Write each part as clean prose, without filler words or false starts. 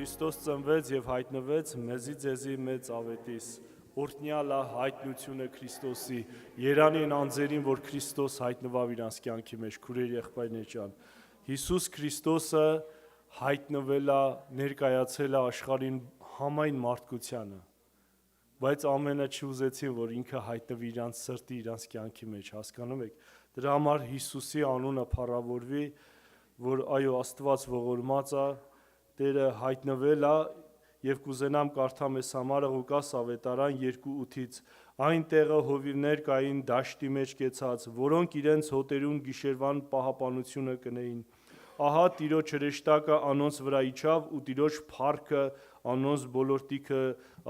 Քրիստոս ծնվեց եւ հայտնվեց մեզի ձեզի մեծ ավետիս։ Օրհնյալ է հայտնությունը Քրիստոսի։ Երանի են անձերին, որ Քրիստոս հայտնվավ իրանց կյանքի մեջ, քուրեր եղբայրներ ջան։ Հիսուս Քրիստոսը հայտնվել է, ներկայացել է աշխարհին համայն մարդկությանը։ Բայց ամենը չուզեցին, որ ինքը հայտնվի իրանց սրտի, իրանց կյանքի մեջ, հասկանում եք։ Դրա համար Հիսուսի անունը փառավորվի, որ այո, Աստված ողորմած է, Տերը հայտնվել է, եւ կուզենամ կարդամ այս համարը Ղուկաս ավետարան 2:8-ից։ Այն տեղը հովիվներ կային դաշտի մեջ կեցած, որոնք իրենց հոտերուն գիշերվան պահապանությունը կնեին։ Ահա Տիրոջ հրեշտակը անոնց վրա իջավ ու Տիրոջ փառքը անոնց բոլորտիքը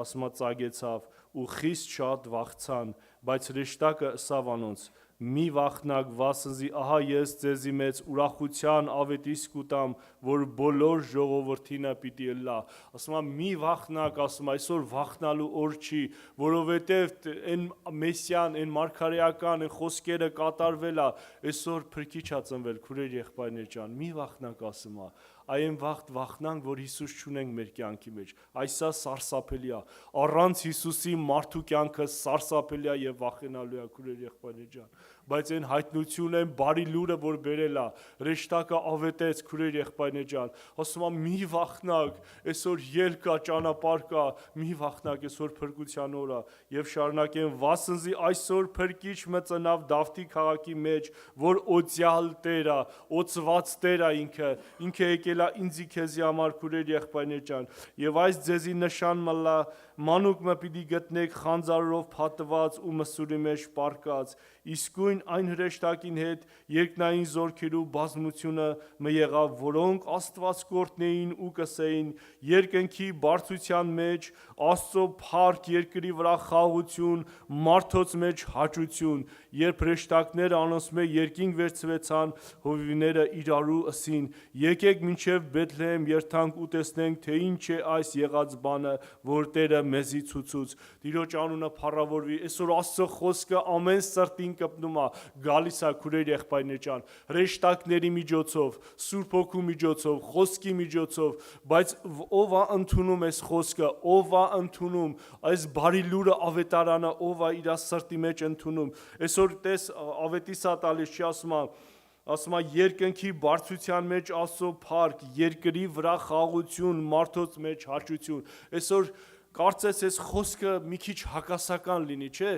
ասմածագեցավ ու խիստ շատ վախցան, բայց հրեշտակը ըսավ անոնց. մի վախնակ, վասնզի ահա ես ձեզի մեծ ուրախության ավետիս կուտամ, որ բոլոր ժողովրդինը պիտի ըլլա։ Ասում եմ մի վախնակ, ասում այսօր վախնալու օր չի, որովհետև այն մեսիան, այն մարգարեական, այն խոսքերը կատարվել է, այսօր փրկիչ է ծնվել, քուրեր եղբայրներ ջան, մի վախնակ ասում է։ Այն վախնանք, որ Հիսուս չունենք մեր կյանքի մեջ, այսա սարսափելի է, առանց Հիսուսի մարդու կյանքը սարսափելի է եւ վախենալու է, քուրեր եղբայրներ ջան, բայց այն հայտնությունն են բարի լուրը, որ բերել է, հրեշտակը ավետեց, քուրեր եղբայրներ ջան, ասում եմ մի վախնակ, այսօր ելք կա, ճանապարհ կա, մի վախնակ, այսօր փրկության օր է եւ շարունակեն, վասնզի այսօր փրկիչ մծնավ Դավթի քաղաքի մեջ, որ օծյալ Տեր է, օծված Տեր է ինքը եկել է ինձի քեզի համար, քուրեր եղբայրներ ջան, եւ այս ձեզի նշան մլա, մանուկ մը պիտի գտնեք խանձարով փաթված ու մսուրի մեջ պարկած, իսկույն այն հրեշտակին հետ երկնային զորքերու բազմությունը մը եղավ, որոնք Աստվածկորտն էին ու կսեին, երկնքի բարձրության մեջ Աստծո փառք, երկրի վրա խաղաղություն, մարդոց մեջ հաճություն, երբ հրեշտակները անոնց մե երկինք վերցվեցան, հովիվները իրարու ըսին, եկեք մինչև Բեթլեհեմ երթանք ու տեսնենք, թե ինչ է այս եղած բանը, որ Տերը մեզի ցուցուց։ Տիրոջ անունը փառավորվի։ Այսօր Աստծո խոսքը ամեն սրտին կպնում է, գալիս է քուրեր եղբայրներ ջան, հրեշտակների միջոցով, Սուրբ Հոգու միջոցով, խոսքի միջոցով, բայց ով է ընդունում այս խոսքը, ով է ընդունում այս բարի լուրը ավետարանը, ով է իր սրտի մեջ ընդունում։ Այսօր տես ավետիսա տալիս չի ասում է երկնքի բարձրության մեջ Աստծո փառք, երկրի վրա խաղաղություն, մարդոց մեջ հաճություն։ Այսօր կարծես այս խոսքը մի քիչ հակասական լինի, չէ՞։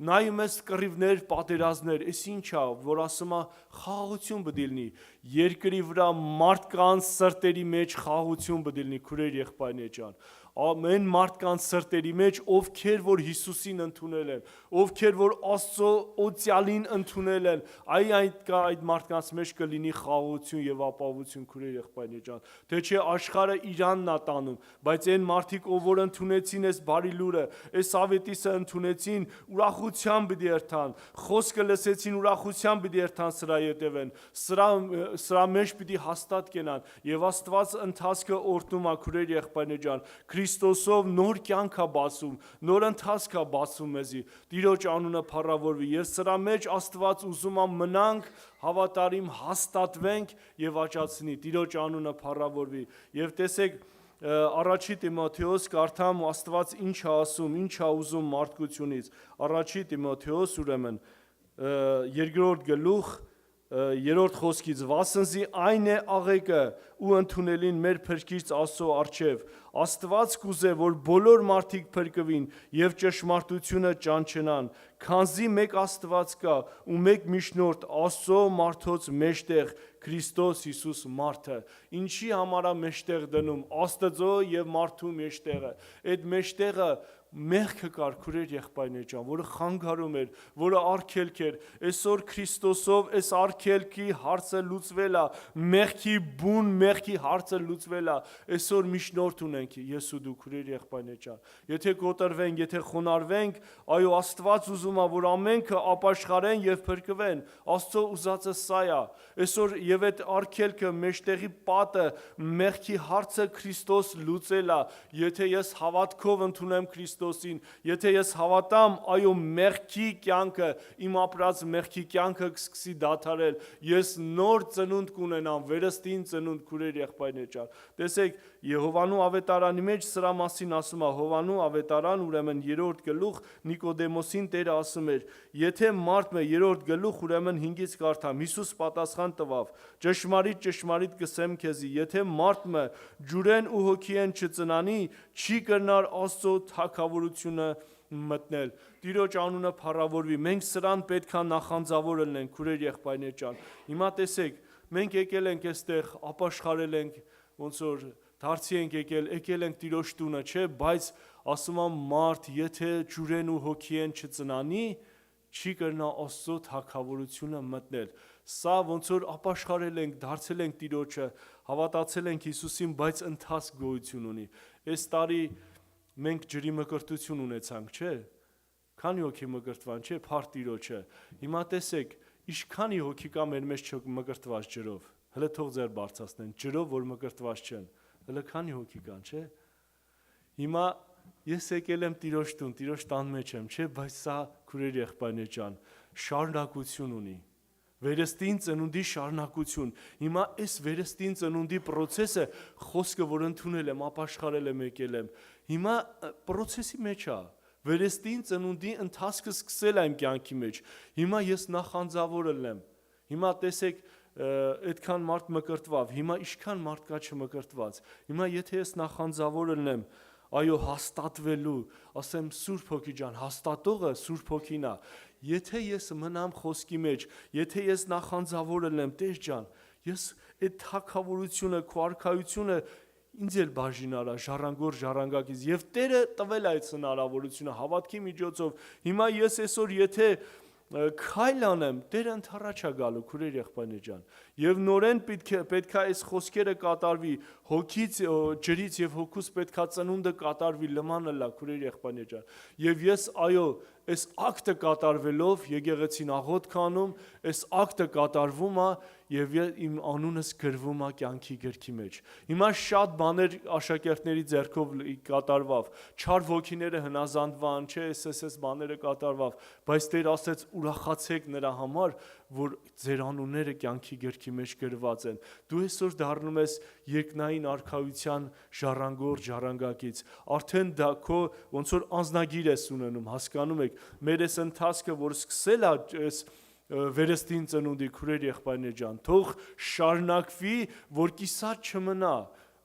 Նայում ես կռիվներ, պատերազմներ, այս ինչ է, որ ասում է խաղաղություն պիտի լինի, երկրի վրա մարդկանց սրտերի մեջ խաղաղություն պիտի լինի, քուրեր եղբայրներ ջան։ Ամեն մարդկանց սրտերի մեջ, ովքեր որ Հիսուսին ընդունել են, ովքեր որ Աստծո օծյալին ընդունել են, այդ մարդկանց մեջ կլինի խաղաղություն եւ ապահովություն, քուրեր եղբայրներ ջան։ Թե չէ աշխարհը իրանն է տանում, բայց այն մարդիկ, ով որ ընդունեցին այս բարի լուրը, այս ավետիսը ընդունեցին, ուրախությամբ պիտի երթան, խոսքը լսեցին, ուրախությամբ պիտի երթան սրա ետևեն, սրա մեջ պիտի հաստատ կենան եւ Աստված ընթացքը օրհնում է, քուրեր եղբայրներ ջան։ Քրիստոսով նոր կյանք է բացում, նոր ընթացք է բացում մեզի, Տիրոջ անունը փառավորվի, եւ սրա մեջ Աստված ուզում է մնանք, հավատարիմ հաստատվենք եւ աճացնի, Տիրոջ անունը փառավորվի։ Եվ տեսեք, առաջի Տիմոթեոս կարդամ Աստված ինչ է ասում, ինչ է ուզում մարդկությունից։ Առաջի Տիմոթեոս ուրեմն 2-րդ գլուխ 3-րդ խոսքից, վասնզի այն է աղեկը ու ընդունելին մեր փրկիչ Աստծո առջև, Աստված կուզե, որ բոլոր մարդիկ փրկվին եւ ճշմարտությունը ճանչնան, քանզի մեկ Աստված կա ու մեկ միջնորդ Աստծո մարդոց մեջտեղ Քրիստոս Հիսուս մարդը։ Ինչի համար է մեջտեղ դնում Աստծո եւ մարդու մեջտեղը։ Այդ մեջտեղը մեղքը կար, քուրեր եղբայրներ ջան, որը խանգարում էր, որը արգելք էր։ Այսօր Քրիստոսով այս արգելքի հարցը լուծվել է, մեղքի բուն, մեղքի հարցը լուծվել է։ Այսօր միջնորդ ունենք ես ու դու, քուրեր եղբայրներ ջան։ Եթե կոտրվենք, եթե խոնարհվենք, այո, Աստված ուզում է, որ ամենքը ապաշխարեն եւ փրկվեն։ Աստծո ուզածը սա է։ Այսօր եւ այդ արգելքը, մեջտեղի պատը, մեղքի հարցը Քրիստոս լուծել է։ Եթե ես հավատքով ընդունեմ Քրիստոսին, եթե ես հավատամ, այո, մեղքի կյանքը, իմ ապրած մեղքի կյանքը կսկսի դադարել, ես նոր ծնունդ կունենամ, վերստին ծնունդ, քուրեր եղբայրներ ջան։ Տեսեք, Հովանու ավետարանի մեջ սրա մասին ասում է Հովանու ավետարան, ուրեմն 3-րդ գլուխ Նիկոդեմոսին Տերը ասում էր. եթե մարդը 3-րդ գլուխ, ուրեմն 5-ից կարդամ, Հիսուս պատասխան տվավ. ճշմարիտ, ճշմարիտ կսեմ քեզի, եթե մարդը ջուրեն ու հոգիեն չծնանի, չի կրնար Աստծո թագավորությունը մտնել։ Տիրոջ անունը փառավորվի։ Մենք սրան պետքա նախանձավոր լինենք, քուրեր եղբայրներ ջան։ Հիմա տեսեք, մենք եկել ենք այստեղ, ապաշխարել ենք, ոնց որ դարձի ենք եկել ենք Տիրոջ տունը, չէ, բայց ասում եմ մարդ, եթե ջուրեն ու հոգիեն չծնանի, չի կրնա Աստծո թագավորությունը մտնել։ Սա ոնց որ ապաշխարել ենք, դարձել ենք Տիրոջը, հավատացել ենք Հիսուսին, բայց ընթացք գոյություն ունի։ Այս տարի մենք ջրի մկրտություն ունեցանք, չէ։ Քանի հոգի մկրտվան, չէ, փառք Տիրոջը։ Հիմա տեսեք, ինչքանի հոգի կա մեր մեջ մկրտված ջրով։ Հələ թող ձեր բարձրացնեն, ջրով որ մկրտված չեն։ Հələ քանի հոգի կան, չէ։ Հիմա ես եկել եմ Տիրոջ տուն, Տիրոջ տան մեջ եմ, չէ, բայց սա քուրեր եղբայրներ ջան, շարունակություն ունի։ Վերստին ծնունդի շարունակություն։ Հիմա այս վերստին ծնունդի process-ը խոսքը որ ընդունել եմ, ապաշխարել եմ, եկել եմ։ Հիմա process-ի մեջ է։ Վերստին ծնունդի ընթացքը սկսել եմ կյանքի մեջ։ Հիմա ես նախանձավոր եմ։ Հիմա տեսեք, այդքան մարդ մկրտվավ, հիմա ինչքան մարդ կա չմկրտված։ Հիմա եթե ես նախանձավոր եմ, այո, հաստատվելու, ասեմ Սուրբ Հոգի ջան, հաստատողը Սուրբ Հոգին է։ Եթե ես մնամ խոսքի մեջ, եթե ես նախանձավոր եմ, Տեր ջան, ես այդ թագավորությունը, քո արքայությունը ինձ էլ բաժին արա, ժառանգոր ժառանգակից, եւ Տերը տվել այդ հնարավորությունը հավատքի միջոցով։ Հիմա ես այսօր եթե քայլ անեմ, Տերը ընդառաջ է գալու, քուրեր եղբայրներ ջան, եւ նորեն պետքա այս խոսքերը կատարվի, հոգից, ջրից եւ հոգուց պետքա ծնունդը կատարվի, լմանը լա, քուրեր եղբայրներ ջան։ Եվ ես այո, այս ակտը կատարվելով եկեղեցին աղոթք անում, այս ակտը կատարվում է եւ իմ անունս գրվում է կյանքի գրքի մեջ։ Հիմա շատ բաներ աշակերտների ձեռքով կատարվավ, չար ոգիները հնազանդվան, չէ, այս բաները կատարվավ, բայց Տեր ասեց ուրախացեք նրա համար, որ ձեր անունները կյանքի գրքի մեջ գրված են։ Դու այսօր դառնում ես երկնային արքայության ժառանգոր ժառանգակից։ Արդեն դա քո ոնց որ անձնագիր ես ունենում, հասկանում եք, մեր այս ընթացքը, որ սկսել է այս վերստին ծնունդի քուրեր եղբայրներ ջան, թող շարունակվի, որ կիսատ չմնա,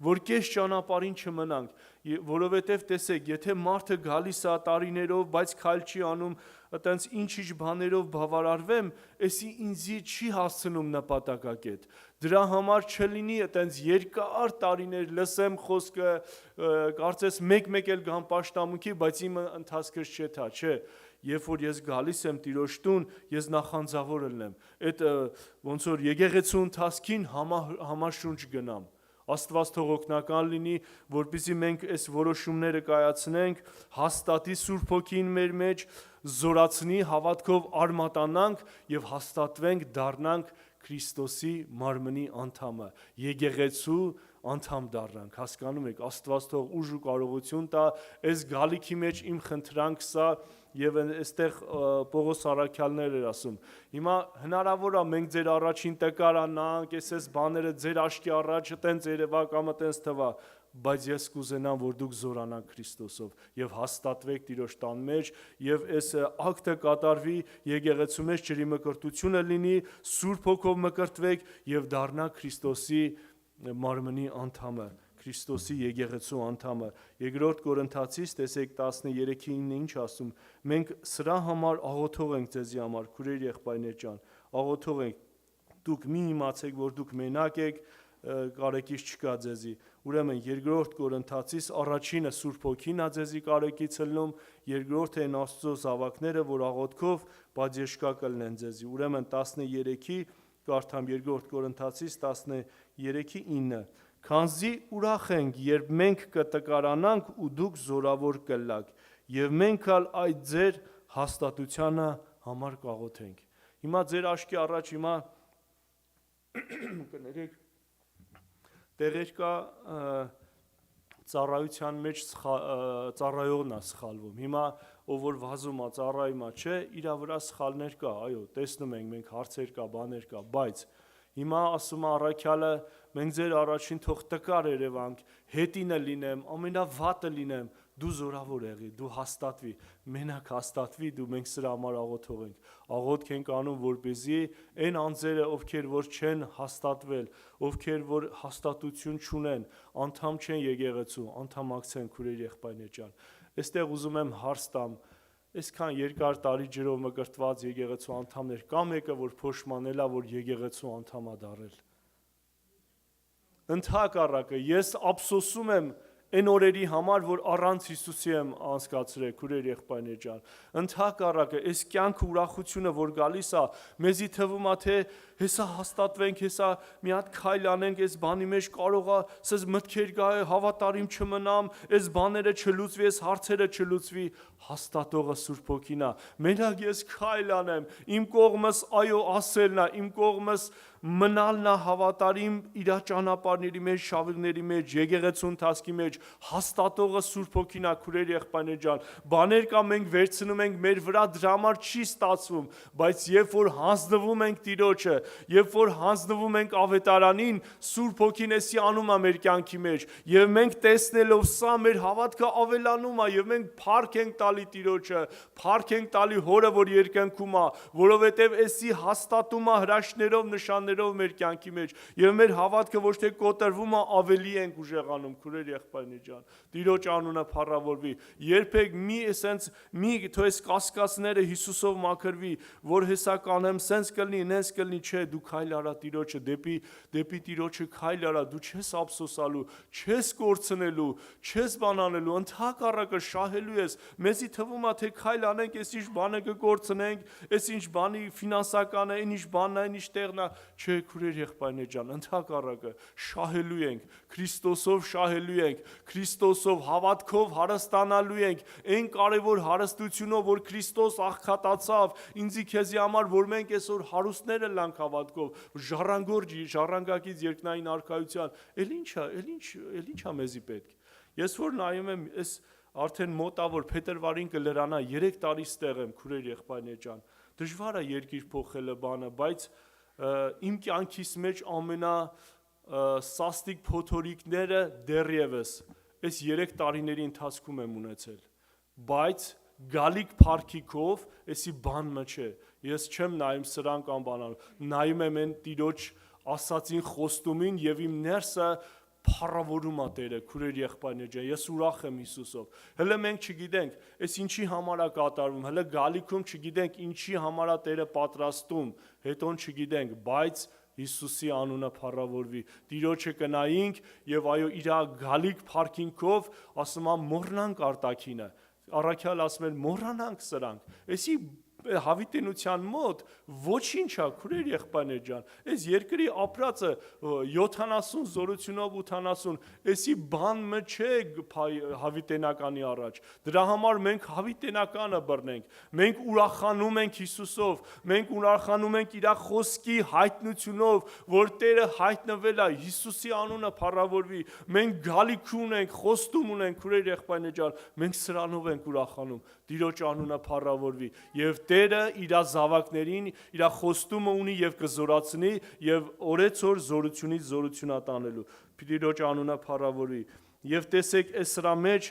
որ կես ճանապարհին չմնանք, որովհետև տեսեք, եթե մարդը գալիս է տարիներով, բայց քայլ չի անում, այտենց ինչ-ինչ բաներով բավարարվեմ, էսի ինձի չի հասցնում նպատակակետ։ Դրա համար չլինի այտենց երկար տարիներ լսեմ խոսքը, կարծես մեկ-մեկ էլ գամ պաշտամունքի, բայց իմ ընթացքս չեթա, չէ։ Երբ որ ես գալիս եմ Տիրոջ տուն, ես նախանձավոր եմ։ Այդ ոնց որ եկեղեցու ընթացքին համաշունչ գնամ։ Աստված թող օգնական լինի, որպեսզի մենք այս որոշումները կայացնենք, հաստատի Սուրբ Հոգին մեր մեջ, զորացնի, հավատքով արմատանանք եւ հաստատվենք, դառնանք Քրիստոսի մարմնի անդամը, եկեղեցու անդամ դառնանք, հասկանում եք, Աստված թող ուժ ու կարողություն տա, այս գալիքի մեջ իմ խնդրանք սա եւ այստեղ Պողոս Արաքյալներ էր ասում։ Հիմա հնարավոր է մենք ձեր առաջին տկարանանք, այս բաները ձեր աշկի առաջ տենց երևա կամ տենց թվա, բայց ես կուզենամ, որ դուք զորանաք Քրիստոսով եւ հաստատվեք Տիրոջ տան մեջ եւ այս ակտը կատարվի, եկեղեցու մեջ ջրի մկրտությունը լինի, Սուրբ Հոգով մկրտվեք եւ դառնաք Քրիստոսի մարմնի անդամը, Քրիստոսի եկեղեցու անդամը։ Երկրորդ Կորինթացիս տեսեք 13:9 ինչ ասում։ Մենք սրա համար աղոթող ենք ձեզի համար, քուրեր եղբայրներ ջան, աղոթող ենք։ Դուք մի իմացեք, որ դուք մենակ եք, կարեկից չկա ձեզի։ Ուրեմն երկրորդ Կորինթացիս առաջինը Սուրբ Հոգին է ձեզի կարեկից ելնում, երկրորդը են Աստծո զավակները, որ աղոթքով բաժշկա կլինեն ձեզի։ Ուրեմն 13-ի կարդամ երկրորդ Կորինթացիս 13:9 Քանզի ուրախ ենք, երբ մենք կտկարանանք ու դուք զորավոր կլաք, եւ մենք ալ այդ ձեր հաստատությանը համար կաղոթենք։ Հիմա ձեր աշկի առաջ հիմա կներեք տեղեր կա ծառայության մեջ ծառայողն է սխալվում։ Հիմա ով որ վազում է ծառայում է, չէ, իր վրա սխալներ կա, այո, տեսնում ենք մենք հարցեր կա, բաներ կա, բայց Հիմա ասում է առաքյալը, մենք ձեր առաջին թող տկար երևանք, հետինը լինեմ, ամենավատը լինեմ, դու զորավոր եղի, դու հաստատվի, մենակ հաստատվի, դու մենք սրա համար աղոթող ենք, աղոթք ենք անում, որպեսզի այն անձերը, ովքեր որ չեն հաստատվել, ովքեր որ հաստատություն չունեն, անդամ չեն եկեղեցու, անդամակցեն քուրեր եղբայրներ ջան։ Այստեղ ուզում եմ հարց տամ, այսքան երկար տարի ջրով մկրտված եկեղեցու անդամներ, կա մեկը, որ փոշմանել է, որ եկեղեցու անդամ է դառել։ Ընդհակառակը, ես ափսոսում եմ այն օրերի համար, որ առանց Հիսուսի եմ անցկացրել, քուրեր եղբայրներ ջան։ Ընդհակառակը, այս կյանքը ուրախությունը, որ գալիս է, մեզի թվում է, թե հեսա հաստատվենք, հեսա մի հատ քայլ անենք, այս բանի մեջ կարող է սես մտքեր գա, հավատարիմ չմնամ, այս բաները չլուծվի, այս հարցերը չլուծվի, հաստատողը Սուրբ Հոգին է։ Մենակ ես քայլ անեմ, իմ կողմս այո ասելն է, իմ կողմս մնալն է հավատարիմ իր ճանապարհների մեջ, շավիղների մեջ, եկեղեցու ընթացքի մեջ, հաստատողը Սուրբ Հոգին է, քուրեր եղբայրներ ջան։ Բաներ կա մենք վերցնում ենք մեր վրա, դրա համար չի ստացվում, բայց երբ որ հանձնվում ենք Տիրոջը, երբ որ հանձնվում ենք ավետարանին, Սուրբ Հոգին էսի անում է մեր կյանքի մեջ, եւ մենք տեսնելով սա մեր հավատքը ավելանում է, եւ մենք փառք ենք տալի Տիրոջը, փառք ենք տալի Հորը, որ երկնքում է, որովհետեւ էսի հաստատում է հրաշքներով, նշաններով մեր կյանքի մեջ, եւ մեր հավատքը ոչ թե կոտրվում է, ավելի ենք ուժեղանում, քուրեր եղբայրներ ջան։ Տիրոջ անունը փառավորվի։ Երբեք մի էսենց մի թող այս կասկածները Հիսուսով մաքրվի, որ հեսա կանեմ, սենց կլինի, նենց կլինի, չէ, դու քայլ արա Տիրոջը, դեպի Տիրոջը քայլ արա, դու չես ափսոսալու, չես կորցնելու, չես բանանելու, ընդհակառակը շահելու ես։ Մեզի թվում է, թե քայլ անենք, այս ինչ բանը կկորցնենք, այս ինչ բանի ֆինանսական է, ինչ բանն է, ինչ տեղն է, չէ, քուրեր եղբայրներ ջան, ընդհակառակը շահելու ենք, Քրիստոսով շահելու ենք, Քրիստոսով հավատքով հարստանալու ենք, այն կարևոր հարստությունով, որ Քրիստոս աղքատացավ, ինձի քեզի համար, որ մենք այսօր հարուստները լանք հավատքով, ժառանգորջ, ժառանգակից երկնային արքայության, էլ ինչա մեզի պետք։ Ես որ նայում եմ, այս արդեն մոտավոր փետրվարին կլրանա 3 տարի ստեղ եմ, քուրեր եղբայրներ ջան, դժվար է երկիր փոխելը բանը, բայց իմ կյանքիս մեջ ամենա սաստիկ փոթորիկները դեռևս այս 3 տարիների ընթացքում եմ ունեցել, բայց գալիք փառքիքով էսի բանը չէ, ես չեմ նայում սրան կամ բանալ, նայում եմ այն Տիրոջ ասածին խոստումին եւ իմ ներսը փառավորում է Տերը, քուրեր եղբայրներ ջան, ես ուրախ եմ Հիսուսով։ Հələ մենք չգիտենք, այս ինչի համար է կատարվում, հələ գալիքում չգիտենք ինչի համար է Տերը պատրաստում, հետոն չգիտենք, բայց Հիսուսի անունը փառավորվի, Տիրոջը կնայինք եւ այո իր գալիք փառքինքով ասում եմ մոռնանք արտաքինը, առաքյալ ասում են մոռանանք սրանք, էսի հավիտենության մոտ ոչինչ է, քուրեր եղբայրներ ջան, այս երկրի ապրածը 70 զորությունով 80, էսի բան մը չէ հավիտենականի առաջ, դրա համար մենք հավիտենականը բռնենք, մենք ուրախանում ենք Հիսուսով, մենք ուրախանում ենք իր խոսքի հայտնությունով, որ Տերը հայտնվել է, Հիսուսի անունը փառավորվի, մենք գալիք ունենք, խոստում ունենք, քուրեր եղբայրներ ջան, մենք սրանով ենք ուրախանում, Տիրոջ անունը փառավորվի եւ Տերը իր զավակներին իր խոստումը ունի եւ կզորացնի եւ օրեցօր զորությունից զորությունա տանելու։ Տիրոջ անունը փառավորվի։ Եվ տեսեք, այս սրա մեջ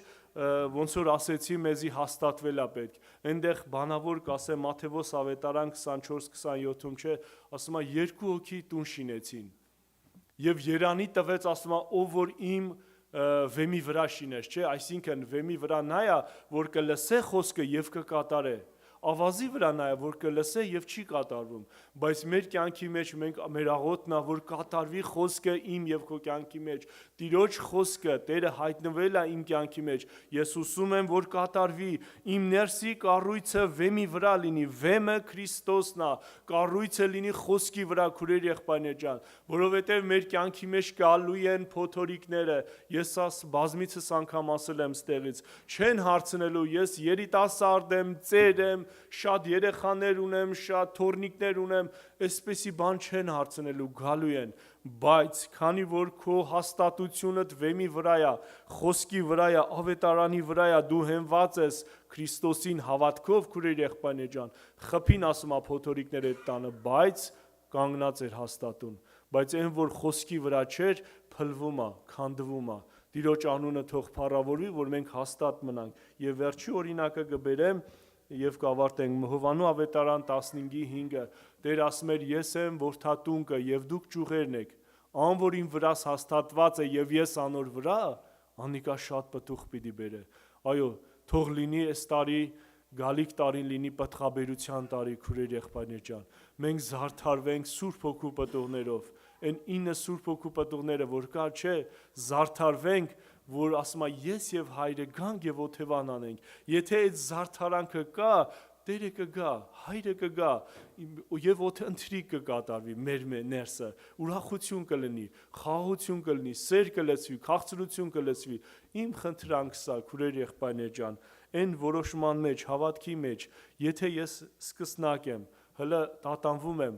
ոնց որ ասեցի, մեզի հաստատվել է պետք։ Այնտեղ բանավոր կասե Մատթեոս ավետարան 24-27-ում չէ, ասում է 2 հոգի տուն շինեցին։ Եվ Երանի տվեց, ասում է, ով որ իմ վեմի վրա շինես, չէ, այսինքն վեմի վրա նա է, որ կլսե խոսքը եւ կկատարե։ Ավազի վրա նայ, որ կլսե եւ չի կատարվում, բայց մեր կյանքի մեջ մենք մեր աղոթն է, որ կատարվի խոսքը իմ եւ քո կյանքի մեջ, Տիրոջ խոսքը, Տերը հայտնվել է իմ կյանքի մեջ, ես ուսում եմ, որ կատարվի, իմ ներսի կառույցը վեմի վրա լինի, վեմը Քրիստոսն է, կառույցը լինի խոսքի վրա, քուրեր եղբայրներ ջան, որովհետեւ մեր կյանքի մեջ գալու են փոթորիկները, ես բազմիցս անգամ ասել եմ ստեղից, չեն հարցնելու, ես երիտասարդ եմ, ծեր եմ, շատ երեխաներ ունեմ, շատ թորնիկներ ունեմ, այսպեսի բան չեն հարցնելու, գալու են, բայց քանի որ քո հաստատությունդ վեմի վրա է, խոսքի վրա է, ավետարանի վրա է, դու հենված ես Քրիստոսին հավատքով, քուրեր եղբայրներ ջան, խփին ասում է փոթորիկները տանը, բայց կանգնած էր հաստատուն։ բայց այն որ խոսքի վրա չէր, փլվում է, քանդվում է։ Տիրոջ անունը թող փառավորվի, որ մենք հաստատ մնանք։ Եվ վերջի օրինակը կբերեմ եւ կավարտենք Հովանու ավետարան 15:5-ը։ Տեր ասում էր. ես եմ որդատունկը եւ դուք ճյուղերն եք։ Ան որ իմ վրաս հաստատված է եւ ես անոր վրա, անիկա շատ պտուղ պիտի բերե։ Այո, թող լինի այս տարի գալիք տարին լինի պտղաբերության տարի, քուրեր եղբայրներ ջան։ Մենք զարդարվենք Սուրբ Հոգու պտուղներով։ Այն 9 Սուրբ Հոգու պտուղները, որ կա, չէ, զարդարվենք, որ ասում է ես եւ հայրը գանք եւ օթևան անենք։ Եթե այդ զարդարանքը կա, Տերը կգա, հայրը կգա եւ օթընթրիկ կկատարվի մեր ներսը, ուրախություն կլինի, խաղաղություն կլինի, սեր կլցվի, քաղցրություն կլցվի։ Իմ խնդրանքս է, քուրեր եղբայրներ ջան, այն որոշման մեջ, հավատքի մեջ, եթե ես սկսնակ եմ, հələ տատանվում եմ,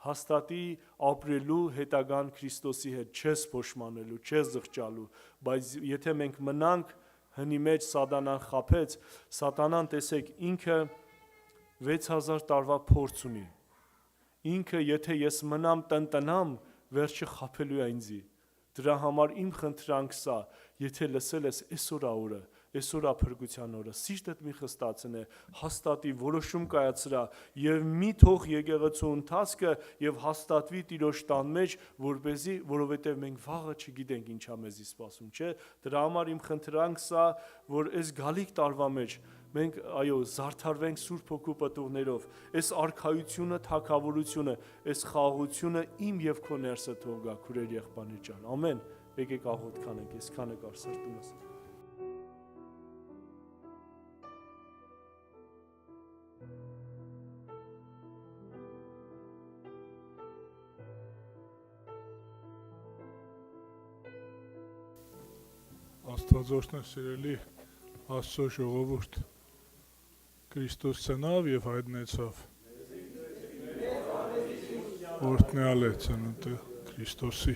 հաստատի ապրելու հետագան Քրիստոսի հետ, չես փոշմանելու, չես զղջալու, բայց եթե մենք մնանք հնի մեջ սատանան խաբեց, սատանան տեսեք ինքը 6000 տարվա փորձ ունի, ինքը եթե ես մնամ տնտնամ, վերջը խաբելու է ինձի, դրա համար իմ խնդրանքս է, եթե լսել ես այսօր օրը, այսօր փրկության օրը, սիրտդ մի խստացնե, հաստատի, որոշում կայացրա եւ մի թող եկեղեցու ընթացքը եւ հաստատվի Տիրոջ տան մեջ, որովհետեւ մենք վաղը չգիտենք ինչա մեզի սպասում, չէ՞։ Դրա համար իմ խնդրանքս է, որ այս գալիք տարվա մեջ մենք այո զարդարվենք Սուրբ Հոգու պտուղներով, այս արքայությունը, թագավորությունը, այս խաղաղությունը իմ եւ քո ներսը թող գա, քուրեր եղբայրներ ջան, ամեն։ Եկեք աղոթ կանենք, այսքանը կար սրտումս։ Աստվածօրհն սիրելի Աստծո ժողովուրդ, Քրիստոս ցնավ եւ հայտնեցավ։ Օրհնյալ է ծնունդը Քրիստոսի։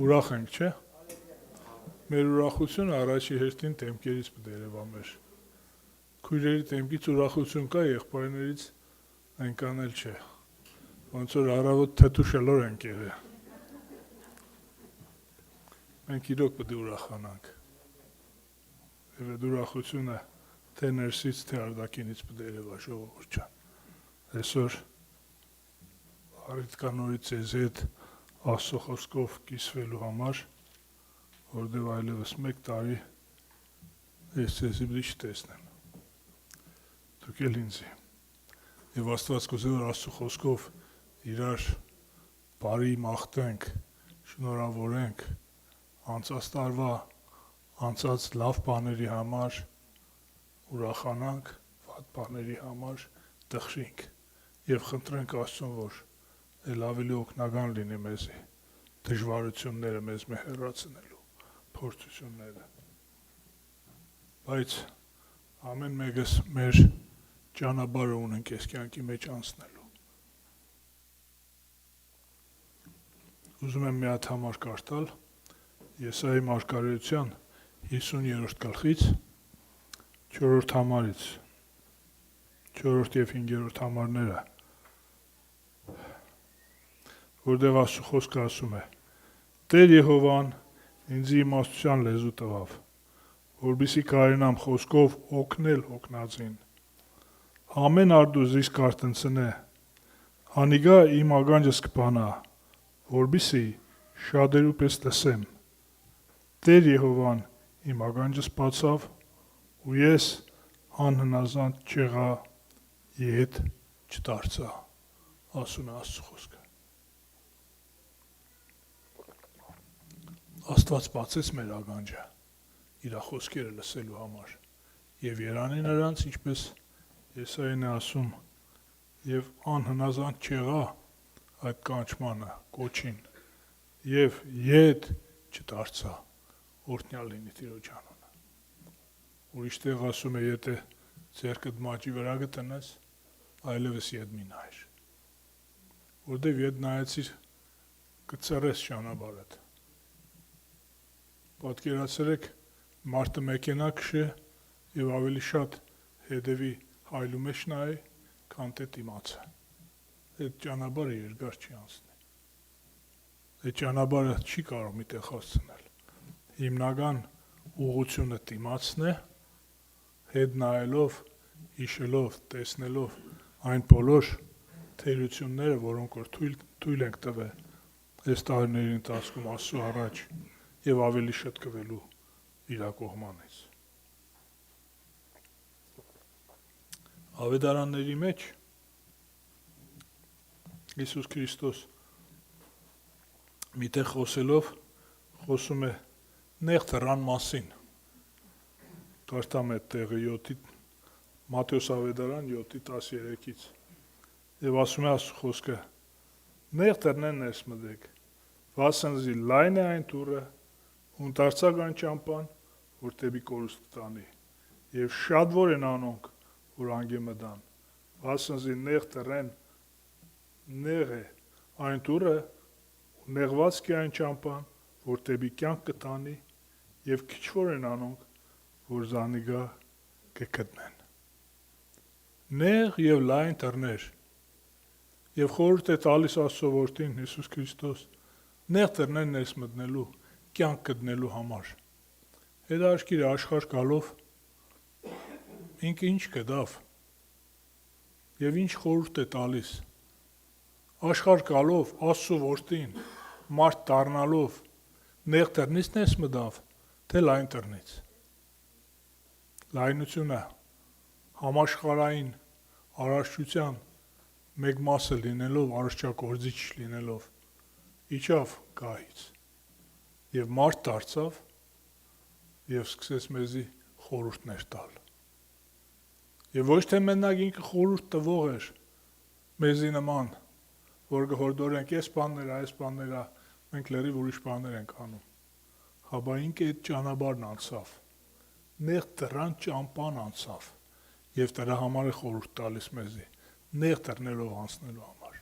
Ուրախ ենք, չէ՞։ Մեր ուրախությունը առաջի հերթին տեմքերից բերեվա մեր։ Քույրերի տեմքից ուրախություն կա, եղբայրներից այնքան էլ չէ։ Ոնց որ առավոտ թթուշելոր ենք եղել։ Մենք իրոք պետք է ուրախանանք։ Եվ այդ ուրախությունը թե ներսից, թե արտաքինից պետք է երևա ժողովուրդ ջան։ Այսօր առիթկանորից ձեզ հետ Աստծո խոսքով կիսվելու համար, որովհետև այլևս 1 տարի ես ձեզի պիտի չտեսնեմ։ Դուք էլ ինձի։ Եվ Աստված կուզի որ Աստծո խոսքով իրար բարի մաղթենք, շնորհավորենք անցած տարվա անցած լավ բաների համար, ուրախանանք, վատ բաների համար տխրենք եւ խնդրենք Աստծուն, որ էլ ավելի օգնական լինի մեզի դժվարությունները մեզ հեռացնելու, փորձությունները։ Բայց ամեն մեկս մեր ճանապարհը ունենք այս կյանքի մեջ անցնելու։ Ուզում եմ մի հատ համար կարդալ Եսայի մարգարեության 50-րդ գլխից 4-րդ համարից 4-րդ եւ 5-րդ համարները, որտեղ Աստծո խոսքը ասում է. Տեր Եհովան ինձ իմաստության լեզու տվավ, որպեսզի կարենամ խոսքով օգնել օգնածին։ Ամեն արդուզիս կարտնցնե, անիգա իմ ագանջս կբանա, որպեսզի շատերու պես լսեմ։ Տեր Եհովան իմ ագանջս բացավ, ու ես անհնազանդ չեղա, ետ չդարձա, ասում է Աստծո խոսքը։ Աստված բացեց մեր ագանջը իր խոսքերը լսելու համար եւ երանի նրանց, ինչպես Եսային է ասում, եւ անհնազանդ չեղա այդ կանչմանը, կոչին, եւ ետ չդարձա, օրհնյալ լինի Տիրոջ անունը։ Ուրիշ տեղ ասում է, եթե ձեռքդ մաճի վրա գտնես, այլևս ետ մի նայր, որտեւ ետ նայեցիր կծրես ճանապարհդ։ Պատկերացրեք, մարդը մեքենա քշե եւ ավելի շատ հետևի հայլու մեջ նայ, քան թե դիմացը։ Այդ ճանապարհը երկար չի անցնի։ այդ ճանապարհը չի կարող միտեղ հասցնել։ Հիմնական ուղղությունը դիմացն է, հետ նայելով, հիշելով, տեսնելով այն բոլոր թերությունները, որոնք որ թույլ ենք տվել այս տարիների ընթացքում Աստծո առաջ եւ ավելի շտկվելու իր կողմանից։ Ավետարանների մեջ Հիսուս Քրիստոս միտեղ խոսելով խոսում է նեղ թռան մասին։ Կարդամ այդ տեղը 7-ի Մատթեոս ավետարան 7:13-ից։ Եվ ասում է Աստծո խոսքը. նեղ թռնեն ներս մտեք, վասնզի լայն է այն դուռը, հունտարցակ այն ճամփան, որ դեպի կորուստ տանի, եւ շատ որ են անոնք, որ անգե մտան, վասնզի նեղ թռեն նեղ է այն դուռը, նեղված կի այն ճամփան, որ դեպի կյանք կտանի, եւ քիչ որ են անոնք, որ զանիգա կգտնեն։ Նեղ եւ լայն դռներ։ Եվ խորհուրդ է տալիս Աստծո որդին Հիսուս Քրիստոս նեղ դռներ ներս մտնելու, կյանք գտնելու համար։ Հետաքրքիր է աշխարհ գալով ինքը ինչ կդավ եւ ինչ խորհուրդ է տալիս։ Աշխարհ գալով Աստծո որդին մարդ դառնալով նեղ դռնից ներս մտավ, թե լայն դռնից։ Լայնությունը համաշխարհային արարչության մեկ մասը լինելով, արարչագործիչ լինելով, իջավ գահից եւ մարդ դարձավ եւ սկսեց մեզի խորհուրդներ տալ։ Եվ ոչ թե մենակ ինքը խորհուրդ տվող էր մեզի նման, որ գհորդորենք այս բանները, մենք լրիվ ուրիշ բաներ ենք անում։ Հաբա ինքը այդ ճանապարհն անցավ, նեղ դռան ճամփան անցավ եւ դրա համար է խորհուրդ տալիս մեզի, նեղ դռներով անցնելու համար։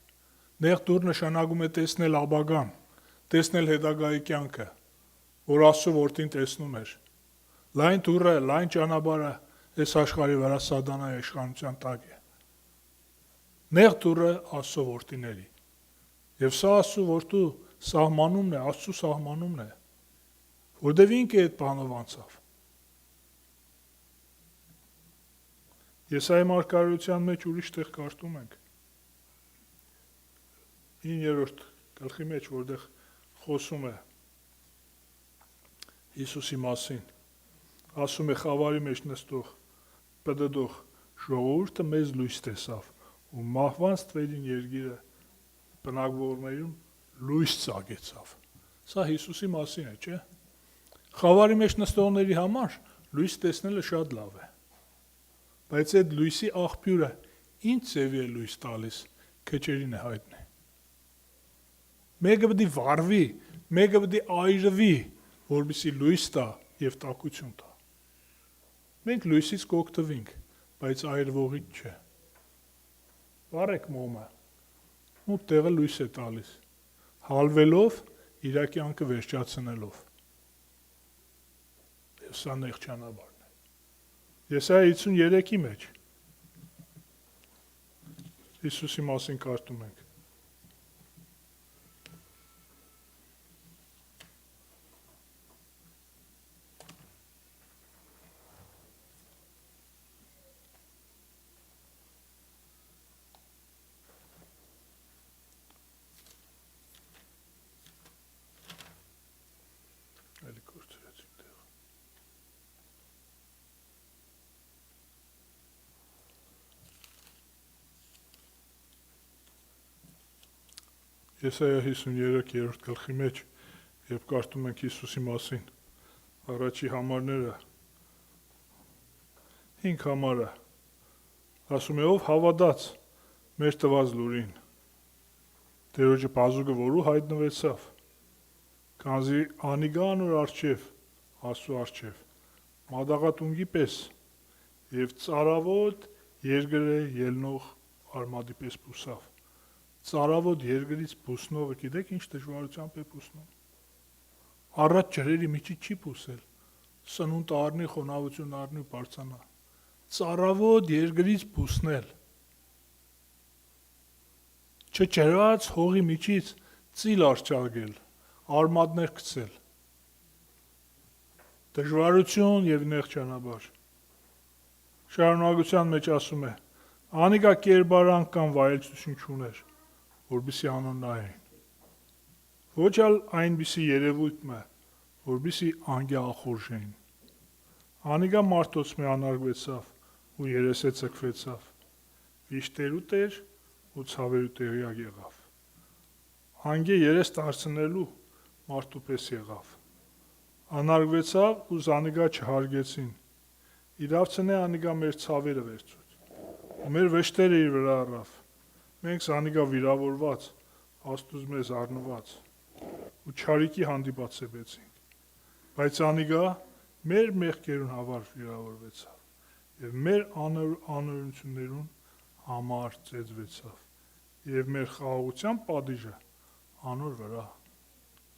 Նեղ դուռ նշանակում է տեսնել ապագան, տեսնել հետագայի կյանքը, որ Աստծո որդին տեսնում էր։ Լայն դուռը, լայն ճանապարհը այս աշխարհի վրա սատանայի իշխանության տակ է։ Նեղ դուռը Աստծո որդիների։ Եվ սա Աստծո որդու սահմանումն է, Աստծո սահմանումն է, որտեղ ինքը այդ բանով անցավ։ Եսայի մարգարեության մեջ ուրիշ տեղ կարդում ենք 9-րդ գլխի մեջ, որտեղ խոսում է Հիսուսի մասին, ասում է խավարի մեջ նստող, պտտող ժողովուրդը մեզ լույս տեսավ, ու մահվանց թվերին երգիրը բնակվողներում լույս ծագեցավ։ Սա Հիսուսի մասին է, չէ՞։ Խավարի մեջ նստողների համար լույս տեսնելը շատ լավ է։ Բայց այդ լույսի աղբյուրը ինչ ձևի է լույս տալիս, քեչերին է հայտնի։ Մեկը պետք է վառվի, մեկը պետք է այրվի, որպեսզի լույս տա եւ տաքություն տա։ Մենք լույսից կօգտվենք, բայց այրվողից չէ։ Վառեք մոմը, ու տեղը լույս է տալիս, հալվելով իր կյանքը վերջացնելով։ Եվ սա նեղ ճանապարհն է։ Եսայա 53-ի մեջ Հիսուսի մասին կարդում ենք։ Եսայա 53-րդ գլխի մեջ, երբ կարդում ենք Հիսուսի մասին, առաջի համարները 5 համարը ասում է ով հավատաց մեր տված լուրին, Տերոջը բազուկը որու հայտնվեցավ, քանզի անիգա անոր արչև, Աստծո արչև, մադաղատունգի պես եւ ծարավոտ երկրե ելնող արմատի պես բուսավ։ Ծարավոտ երկրից բուսնողը գիտեք ինչ դժվարությամբ է բուսնում։ Առաջ ջրերի միջից չի բուսել, սնունդ առնի, խոնավություն առնի ու բարձանա։ Ծարավոտ երկրից բուսնել։ Չջրած հողի միջից ծիլ արճագել, արմատներ գցել։ Դժվարություն եւ նեղ ճանապարհ։ Շարունակության մեջ ասում է. անիկա կերպարանք կամ վայելչություն չուներ, որբիսի անուն նայեն։ Ոչ ալ այնպիսի երևույթ մը, որբիսի անգյախորժեն։ Անիկա մարդոց մի անարգվեցավ ու երեսե ցկվեցավ։ Վիշտերու տեր ու ցավերու տեղյակ եղավ։ Անգե երես դարձնելու մարդու պես եղավ։ Անարգվեցավ ու զանիկա չհարգեցին։ Իրավցնե անիկա մեր ցավերը վերցուց։ Ու մեր վշտերը իր վրա առավ։ Մենք զանիկա վիրավորված, Աստուծո մեզ առնված ու չարիքի հանդիպած սեպեցինք։ Բայց անիկա մեր մեղքերուն համար վիրավորվեցավ եւ մեր անօրենություններուն համար ծեծվեցավ եւ մեր խաղաղության պատիժը անոր վրա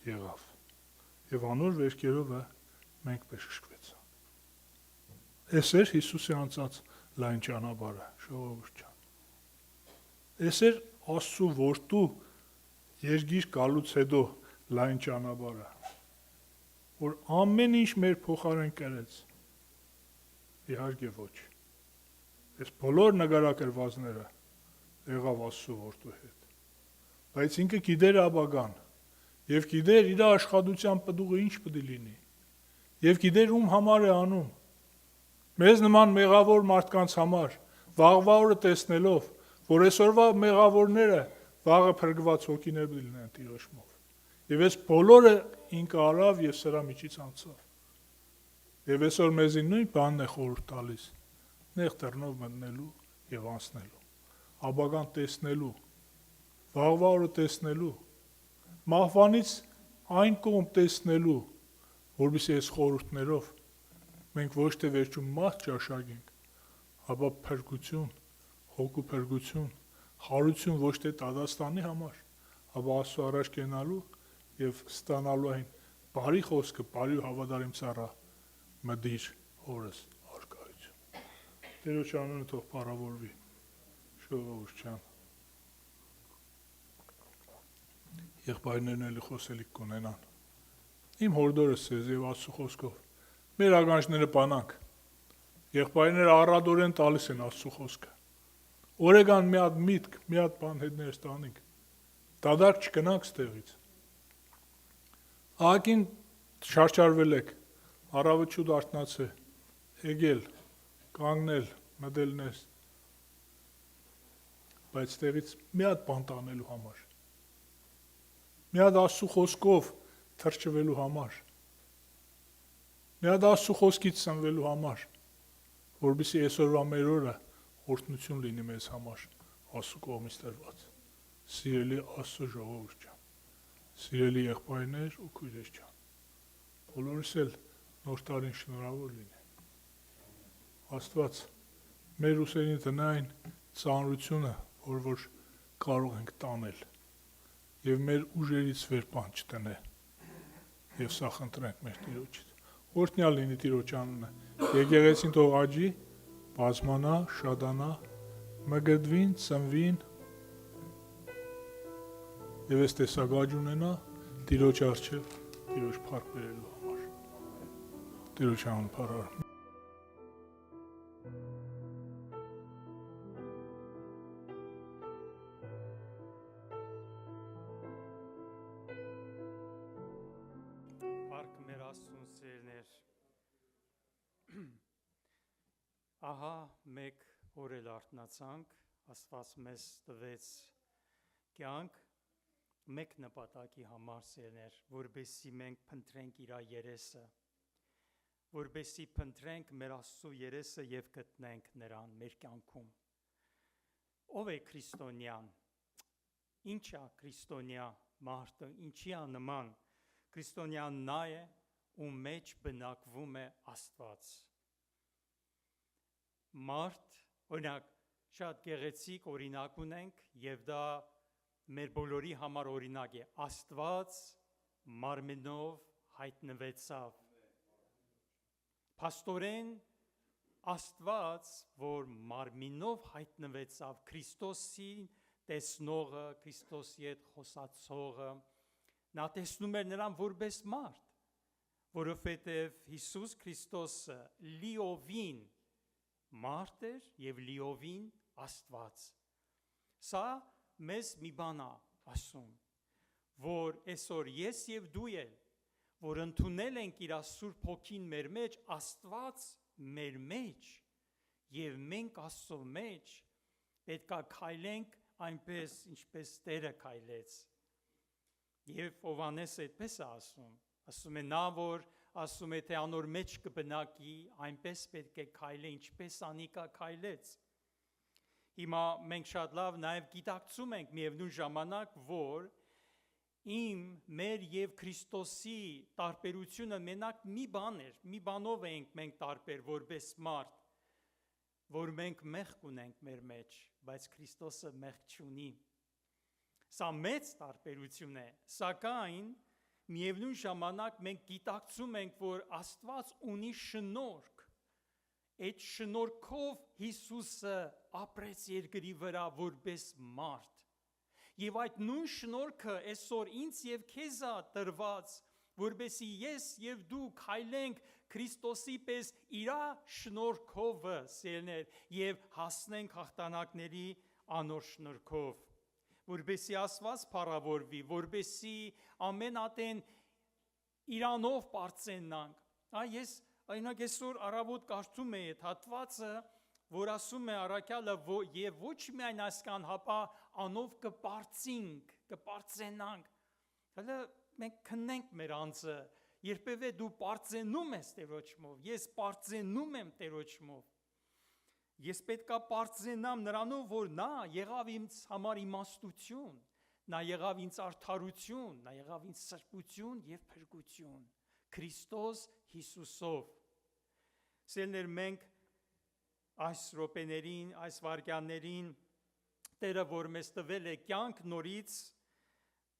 եղավ եւ անոր վերքերով մենք բժշկվեցանք։ Էս էր Հիսուսի անցած լայն ճանապարհը, ժողովուրդ ջան։ Էս էր Աստծո որդու երգիր գալուց հետո լայն ճանապարհը, որ ամեն ինչ մեր փոխարեն կրեց։ Իհարկե ոչ։ Այս բոլոր նկարագրվածները եղավ Աստծո որդու հետ։ Բայց ինքը գիտեր ապագան եւ գիտեր իր աշխատության պտուղը ինչ պետք է լինի։ Եվ գիտեր ում համար է անում։ Մեզ նման մեղավոր մարդկանց համար վաղվա օրը տեսնելով, որ այսօրվա մեղավորները վաղը փրկված հոգիներ լինեն Տիրոջմով։ Եվ այս բոլորը ինքը արավ եւ սրա միջից անցավ։ Եվ այսօր մեզի նույն բանն է խորհուրդ տալիս. նեղ դռնով մտնելու եւ անցնելու, ապագան տեսնելու, վաղվա օրը տեսնելու, մահվանից այն կողմ տեսնելու, որովհետեւ այս խորհուրդներով մենք ոչ թե վերջում մահ ճաշակենք, ապա փրկություն, հոգու փրկություն, խարություն ոչ թե Տադաստանի համար, ապա Աստծո առաջ կենալու եւ ստանալու այն բարի խոսքը, բարի հավատարիմ ծառա մդիր օրս արկայություն։ Տերոջ անունը թող փառավորվի, ժողովուրդ ջան։ Եղբայրներն էլի խոսելիք կունենան։ Իմ հորդորս ես եւ Աստծո խոսքով մեր ականջները բանանք։ Եղբայրները առադորեն տալիս են Աստծո խոսքը։ Օրեգան մի հատ միտք, մի հատ բան հետ ներս տանենք։ Դադար չգնանք ստեղից։ Ահագին շարժարվել եք, առավը չուտ արթնացե, եկել, կանգնել, մտել ներս։ Բայց ստեղից մի հատ բան տանելու համար։ Մի հատ Աստծո խոսքով թրջվելու համար։ Մի հատ Աստծո խոսքից սնվելու համար, որովհետեւ այսօրվա մեր օրը օրհնություն լինի մեզ համար Աստծո կողմից տրված։ Սիրելի Աստծո ժողովուրդ ջան, սիրելի եղբայրներ ու քույրեր ջան, բոլորս էլ նոր տարին շնորհավոր լինի։ Աստված մեր ուսերին տնային ծանրությունը, որ կարող ենք տանել, եւ մեր ուժերից վեր բան չտնե։ Եվ սա խնդրենք մեր Տիրոջից։ Օրհնյալ լինի Տիրոջ անունը։ Եկեղեցին թող աճի, բազմանա, շատանա, մգրդվին, ծնվին եւ այս տեսակաճ ունենա Տիրոջ առջև, Տիրոջ փառք բերելու համար։ Տիրոջ անուն փառար։ Փառք մեր Աստծուն սերներ։ Ահա մեկ օր էլ արթնացանք, Աստված մեզ տվեց կյանք, մեկ նպատակի համար սերներ, որբեսի մենք փնտրենք իր երեսը, որբեսի փնտրենք մեր Աստծո երեսը եւ գտնենք նրան մեր կյանքում։ Ով է քրիստոնյան։ Ինչ է քրիստոնյա մարդը, ինչի է նման։ Քրիստոնյան նա է, ում մեջ բնակվում է Աստված։ Մարդ, օրինակ, շատ գեղեցիկ օրինակ ունենք եւ դա մեր բոլորի համար օրինակ է։ Աստված մարմնով հայտնվեցավ։ Փաստորեն Աստված, որ մարմինով հայտնվեցավ, Քրիստոսի տեսնողը, Քրիստոսի հետ խոսացողը, Նա տեսնում էր նրան որպես մարդ, որովհետև Հիսուս Քրիստոսը լիովին մարդ էր և լիովին Աստված։ Սա մեզ մի բան է ասում, որ այսօր ես և դու էլ, որ ընդունել ենք իր Սուրբ Հոգին մեր մեջ, Աստված մեր մեջ և մենք Աստծո մեջ, պետք է քայլենք այնպես, ինչպես Տերը քայլեց։ Եվ Հովհաննեսը այդպես է ասում է նա, որ ասում է, թե անոր մեջ կբնակի, այնպես պետք է քայլե, ինչպես անիկա քայլեց։ Հիմա մենք շատ լավ նաև գիտակցում ենք միևնույն ժամանակ, որ մեր և Քրիստոսի տարբերությունը մենակ մի բան էր, մի բանով ենք մենք տարբեր որպես մարդ, որ մենք մեղք ունենք մեր մեջ, բայց Քրիստոսը մեղք չունի։ Սա մեծ տարբերություն է, սակայն միևնույն ժամանակ մենք գիտակցում ենք, որ Աստված ունի շնորհք։ Այդ շնորհքով Հիսուսը ապրեց երկրի վրա որպես մարդ։ Եվ այդ նույն շնորհքը այսօր ինձ և քեզ է տրված, որպեսզի ես և դու քայլենք Քրիստոսի պես իր շնորհքով, սիրելիներ, և հասնենք հաղթանակների անոր շնորհքով, որպեսզի Աստված փառավորվի, որպեսզի ամեն ատեն իրանով պարծենանք։ Ես այնակ այսօր առավոտ կարդում էի այդ հատվածը, որ ասում է առաքյալը, և ոչ միայն այսքան, հապա անով կպարծենանք։ Հələ մենք քննենք մեր անձը, երբևէ դու պարծենում ես Տերոջմով, ես պարծենում եմ Տերոջմով։ Ես պետքա պարծենամ նրանով, որ նա եղավ ինձ համար իմաստություն, նա եղավ ինձ արդարություն, նա եղավ ինձ սրբություն և փրկություն, Քրիստոս Հիսուսով։ Սիրելիներ, մենք այս րոպեներին, այս վայրկյաններին Տերը, որ մեզ տվել է կյանք նորից,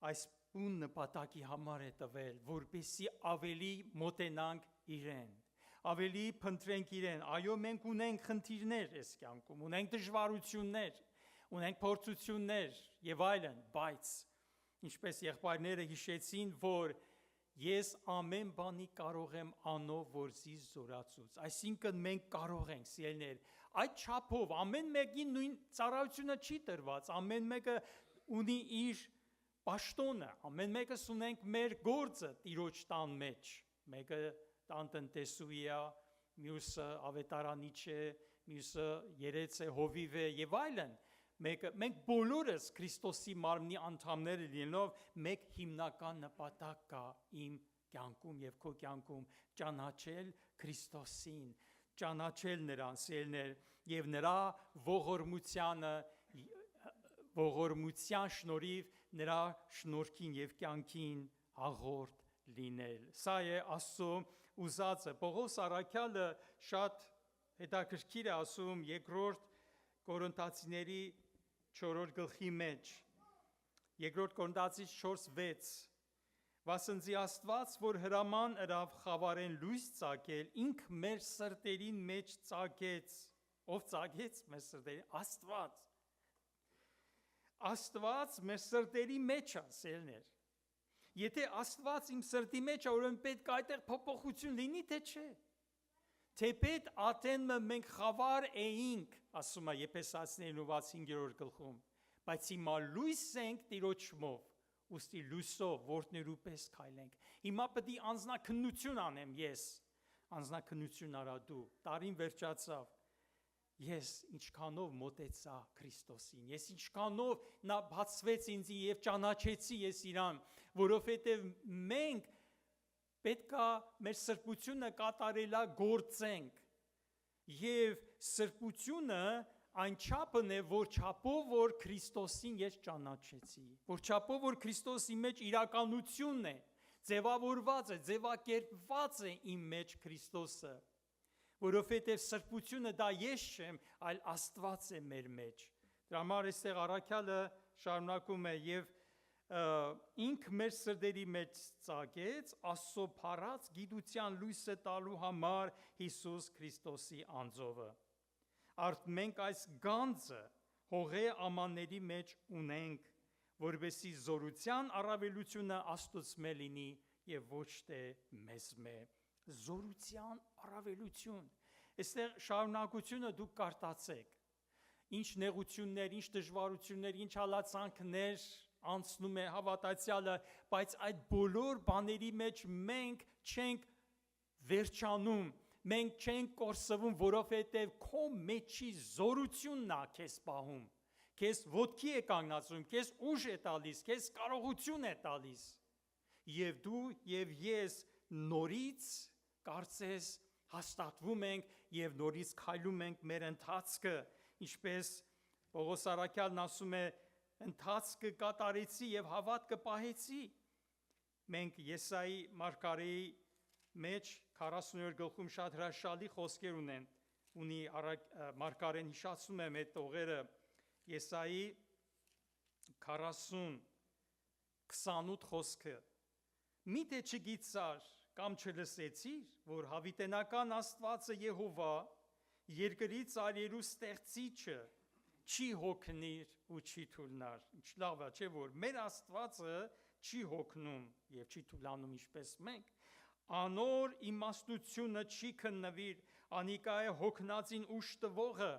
այս բուն նպատակի համար է տվել, որպեսզի ավելի մոտենանք իրեն, ավելի փնտրենք իրեն։ Այո, մենք ունենք խնդիրներ այս կյանքում, ունենք դժվարություններ, ունենք փորձություններ և այլն, բայց ինչպես եղբայրները հիշեցին, որ ես ամեն բանի կարող եմ անով, որ զիս զորացուց։ Այսինքն մենք կարող ենք, սիրելիներ, այդ չափով ամեն մեկին նույն ծառայությունը չի տրված, ամեն մեկը ունի իր պաշտոնը, ամեն մեկս ունենք մեր գործը Տիրոջ տան մեջ, մեկը տանտնտեսուհի է, մյուսը ավետարանիչ է, մյուսը երեց է, հովիվ է և այլն։ Մենք բոլորս Քրիստոսի մարմնի անդամները լինելով, մեկ հիմնական նպատակ կա իմ կյանքում և քո կյանքում՝ ճանաչել Քրիստոսին, ճանաչել նրան, սիրելիներ, և նրա ողորմության շնորհիվ նրա շնորհքին և կյանքին հաղորդ լինել։ Սա է Աստծո ուզածը։ Պողոս առաքյալը շատ հետաքրքիր է ասում Երկրորդ Կորինթացիների 4-րդ գլխի մեջ, Երկրորդ Կորինթացիս 4:6, վասնզի Աստված, որ հրաման ըրավ խավարեն լույս ծագել, ինք մեր սրտերին մեջ ծագեց։ Ով ծագեց մեր սրտերին? Աստված։ Աստված մեր սրտերի մեջ է, սիրելիներ։ Եթե Աստված իմ սրտի մեջ է, ուրեմն պետք է այդտեղ փոփոխություն լինի, թե չէ։ Թեպետ ատենը մենք խավար էինք, ասում է Եփեսացիներին 5-րդ գլխում, բայց հիմա լույս ենք Տիրոջմով, ուստի լույսով որդներու պես քայլենք։ Հիմա պետք է անձնաքննություն անեմ ես, անձնաքննություն արա դու, տարին վերջացավ, ես ինչքանով մոտեցա Քրիստոսին, ես ինչքանով նա բացվեց ինձ և ճանաչեցի ես իրան, որովհետև մենք պետքա մեր սրբությունը կատարելա գործենք, և սրբությունը այն չափն է, որ չափով, որ Քրիստոսին ես ճանաչեցի, որ չափով, որ Քրիստոսի մեջ իրականությունն է, ձևավորված է, ձևակերպված է իմ մեջ Քրիստոսը, որովհետև սրբությունը դա ես չեմ, այլ Աստված է մեր մեջ։ Դրա համար այստեղ առաքյալը շարունակում է և ինք մեր սրտերի մեջ ծագեց Աստծո փառած գիտության լույսը տալու համար Հիսուս Քրիստոսի անձովը։ Արդ մենք այս գանձը հողե ամանների մեջ ունենք, որբեսի զորության առավելությունը Աստծո լինի եւ ոչ թե մեզ մե։ Զորության առավելություն։ Այստեղ շարունակությունը դուք կարտացեք։ Ինչ նեղություններ, ինչ դժվարություններ, ինչ հալածանքներ անցնում է հավատացյալը, բայց այդ բոլոր բաների մեջ մենք չենք վերջանում, մենք չենք կորսվում, որովհետև քո մեջի զորությունն է քեզ պահում, քեզ ոտքի է կանգնացնում, քեզ ուժ է տալիս, քեզ կարողություն է տալիս, եւ դու եւ ես նորից կարծես հաստատվում ենք եւ նորից քայլում ենք մեր ընթացքը, ինչպես Պողոս Արաքյալն ասում է, ընթացքը կատարեցի եւ հավատքը պահեցի։ Մենք Եսայի մարգարեի մեջ 40-րդ գլխում շատ հրաշալի խոսքեր ունի մարգարեն հիշացնում է մեր տողերը Եսայի 40:28 խոսքը։ Միթե չգիտար կամ չլսեցիր, որ հավիտենական Աստվածը Եհովա, երկրից արյերու ստեղծիչը, չի հոգնիր ու չի թուլնար։ Ինչ լավ է, չէ՞ որ մեր Աստվածը չի հոգնում եւ չի թուլանում ինչպես մենք։ Անոր իմաստությունը չի քննվիր, անիկա է հոգնածին ուժ տվողը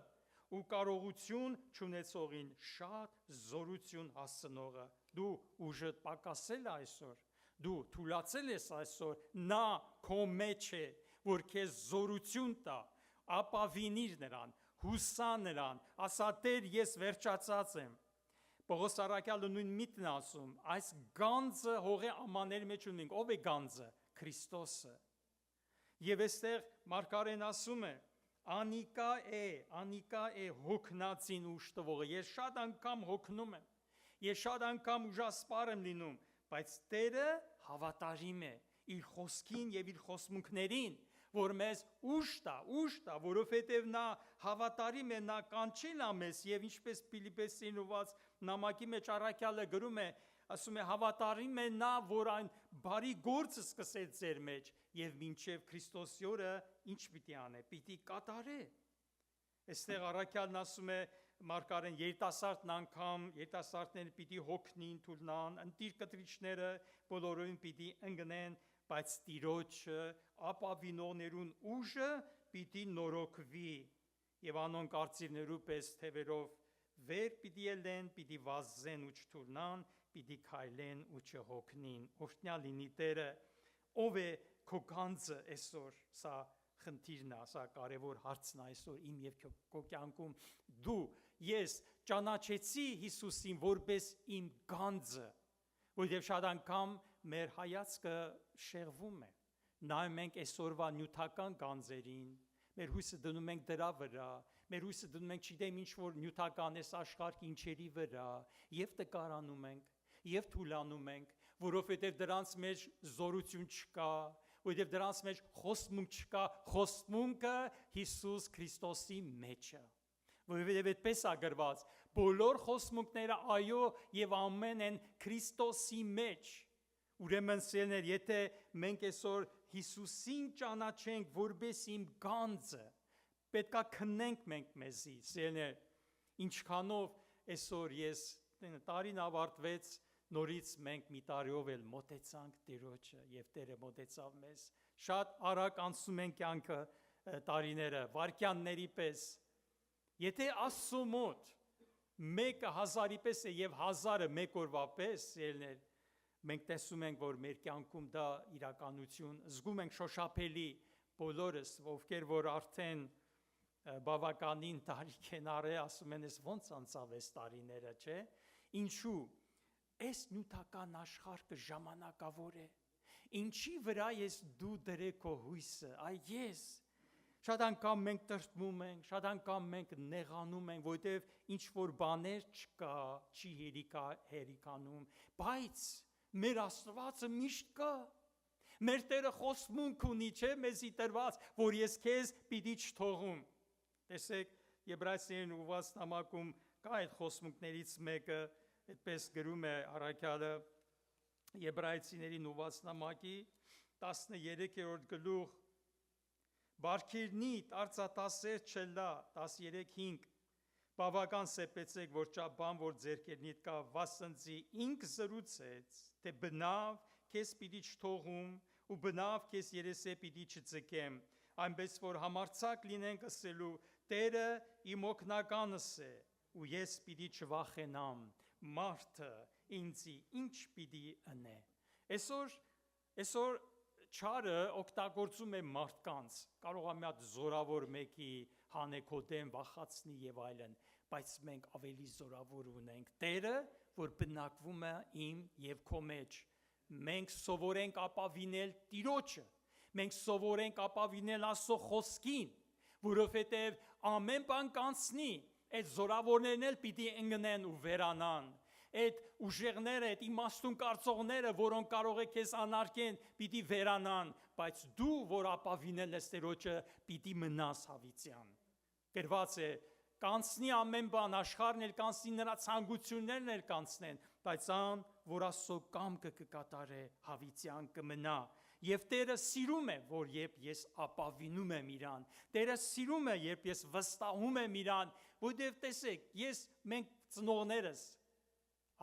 ու կարողություն չունեցողին շատ զորություն հասցնողը։ Դու ուժդ պակասել այսօր, դու թուլացել ես այսօր, նա քո մեջ է, որ քեզ զորություն տա, ապավինիր նրան, հուսա նրան, ասա Տեր, ես վերջացած եմ։ Պողոս Արաքյալը նույն միտքն ասում, այս գանձը հողի ամաների մեջ ունենք, ով է գանձը? Քրիստոսը։ Եվ այստեղ մարգարեն ասում է, անիկա է հոգնածին ուժ տվողը։ Ես շատ անգամ հոգնում եմ, ես շատ անգամ ուժասպառ եմ լինում, բայց Տերը հավատարիմ է իր խոսքին եւ իր խոսմունքներին, որ մեզ ուժ տա, որովհետև նա հավատարիմ է, նա կանչել է մեզ եւ ինչպես Փիլիպպեսին ուված նամակի մեջ Արաքյալը գրում է, ասում է հավատարիմ է նա, որ այն բարի գործը սկսեց ձեր մեջ եւ մինչեւ Քրիստոսի օրը ինչ պիտի անե, պիտի կատարե։ Այստեղ Արաքյալն ասում է մարգարեն երիտասարդները պիտի հոգնին, թուլնան, ընտիր կտրիչները բոլորովին պիտի ընկնեն, բայց Տիրոջը ապավինողներուն ուժը պիտի նորոգվի եւ անոնք արծիվներու պես թևերով վեր պիտի ելեն, պիտի վազեն ու չթուլնան, պիտի քայլեն ու չհոգնին։ Օրհնյալ լինի Տերը, ով է քո գանձը այսօր, սա խնդիրն է, սա կարևոր հարցն է այսօր իմ եւ քո կյանքում։ Դու, ես ճանաչեցի Հիսուսին որպես իմ գանձը, որովհետև շատ անգամ մեր հայացքը շեղվում է։ Նայում ենք այսօրվա նյութական գանձերին, մեր հույսը դնում ենք դրա վրա, մեր հույսը դնում ենք չգիտեմ ինչ որ նյութական այս աշխարհ ինչերի վրա, եւ տկարանում ենք, եւ թուլանում ենք, որովհետև դրանց մեջ զորություն չկա, որովհետև դրանց մեջ խոստմունք չկա, խոստմունքը Հիսուս Քրիստոսի մեջ է։ Որովհետև այդպես է գրված, բոլոր խոստմունքները այո եւ ամեն են Քրիստոսի մեջ։ Ուրեմն սիրելիներ, եթե մենք այսօր Հիսուսին ճանաչենք որպես իմ գանձը, պետքա քննենք մենք մեզի, սիրելիներ, ինչքանով այսօր ես տարին ավարտվեց, նորից մենք մի տարիով էլ մոտեցանք Տիրոջը եւ Տերը մոտեցավ մեզ։ Շատ արագ անցնում են կյանքը տարիները, վայրկյանների պես։ Եթե Աստծո մոտ 1000-ի պես է եւ 1000-ը մեկ օրվա պես, սիրելիներ, մենք տեսում ենք, որ մեր կյանքում դա իրականություն, զգում ենք շոշափելի բոլորս, ովքեր որ արդեն բավականին տարիք են արել, ասում են, ես ոնց անցավ այս տարիները, չէ՞։ Ինչու՞։ Այս նյութական աշխարհը ժամանակավոր է։ Ինչի վրա ես դու դրե քո հույսը, այ ես։ Շատ անգամ մենք տրտմում ենք, շատ անգամ մենք նեղանում ենք, որովհետև ինչ որ բաներ չկա, չի հերիկանում, բայց մեր Աստվածը միշտ կա։ Մեր Տերը խոստմունք ունի, չէ՞, մեզի տրված, որ ես քեզ պիտի չթողում։ Տեսեք, Եբրայեցիներին ուված նամակում կա այդ խոստմունքներից մեկը, այդպես գրում է Արաքյալը Եբրայեցիներին ուված նամակի 13-րդ գլուխ Բարքիրնիտ արծաթասեր չլա 13:5 Բավական սեպեցեք, որ ճաբան, որ ձերքերնիդ կա, վասնձի ինք զրուցեց, թե բնավ քեզ պիտի չթողում, ու բնավ քեզ երեսե պիտի չձգեմ, այնպես որ համարձակ լինենք ասելու, Տերը իմ օգնականս է, ու ես պիտի չվախենամ, մարդը ինձի ինչ պիտի ընե։ Այսօր չարը օգտագործում է մարդկանց, կարող է մի հատ զորավոր մեկի հանեկոդեմ վախացնի եւ այլն, բայց մենք ավելի զորավոր ունենք Տերը, որ բնակվում է իմ եւ քո մեջ։ Մենք սովորենք ապավինել Տիրոջը, մենք սովորենք ապավինել Աստծո խոսքին, որովհետեւ ամեն բան կանցնի, այդ զորավորներն էլ պիտի ընկնեն ու վերանան։ Այդ ուժեղները, այդ իմաստուն կարծողները, որոնք կարող է քեզ անարգեն, պիտի վերանան, բայց դու, որ ապավինել ես Տերոջը, պիտի մնաս հավիտյան։ Գրված է, կանցնի ամեն բան, աշխարհն էլ կանցնի, նրա ցանկություններն էլ կանցնեն, բայց ան, որ Աստծո կամքը կկատարե, հավիտյան կմնա։ Եվ Տերը սիրում է, որ երբ ես ապավինում եմ իրան, Տերը սիրում է, երբ ես վստահում եմ իրան, որտեղ տեսեք, մենք ծնողներս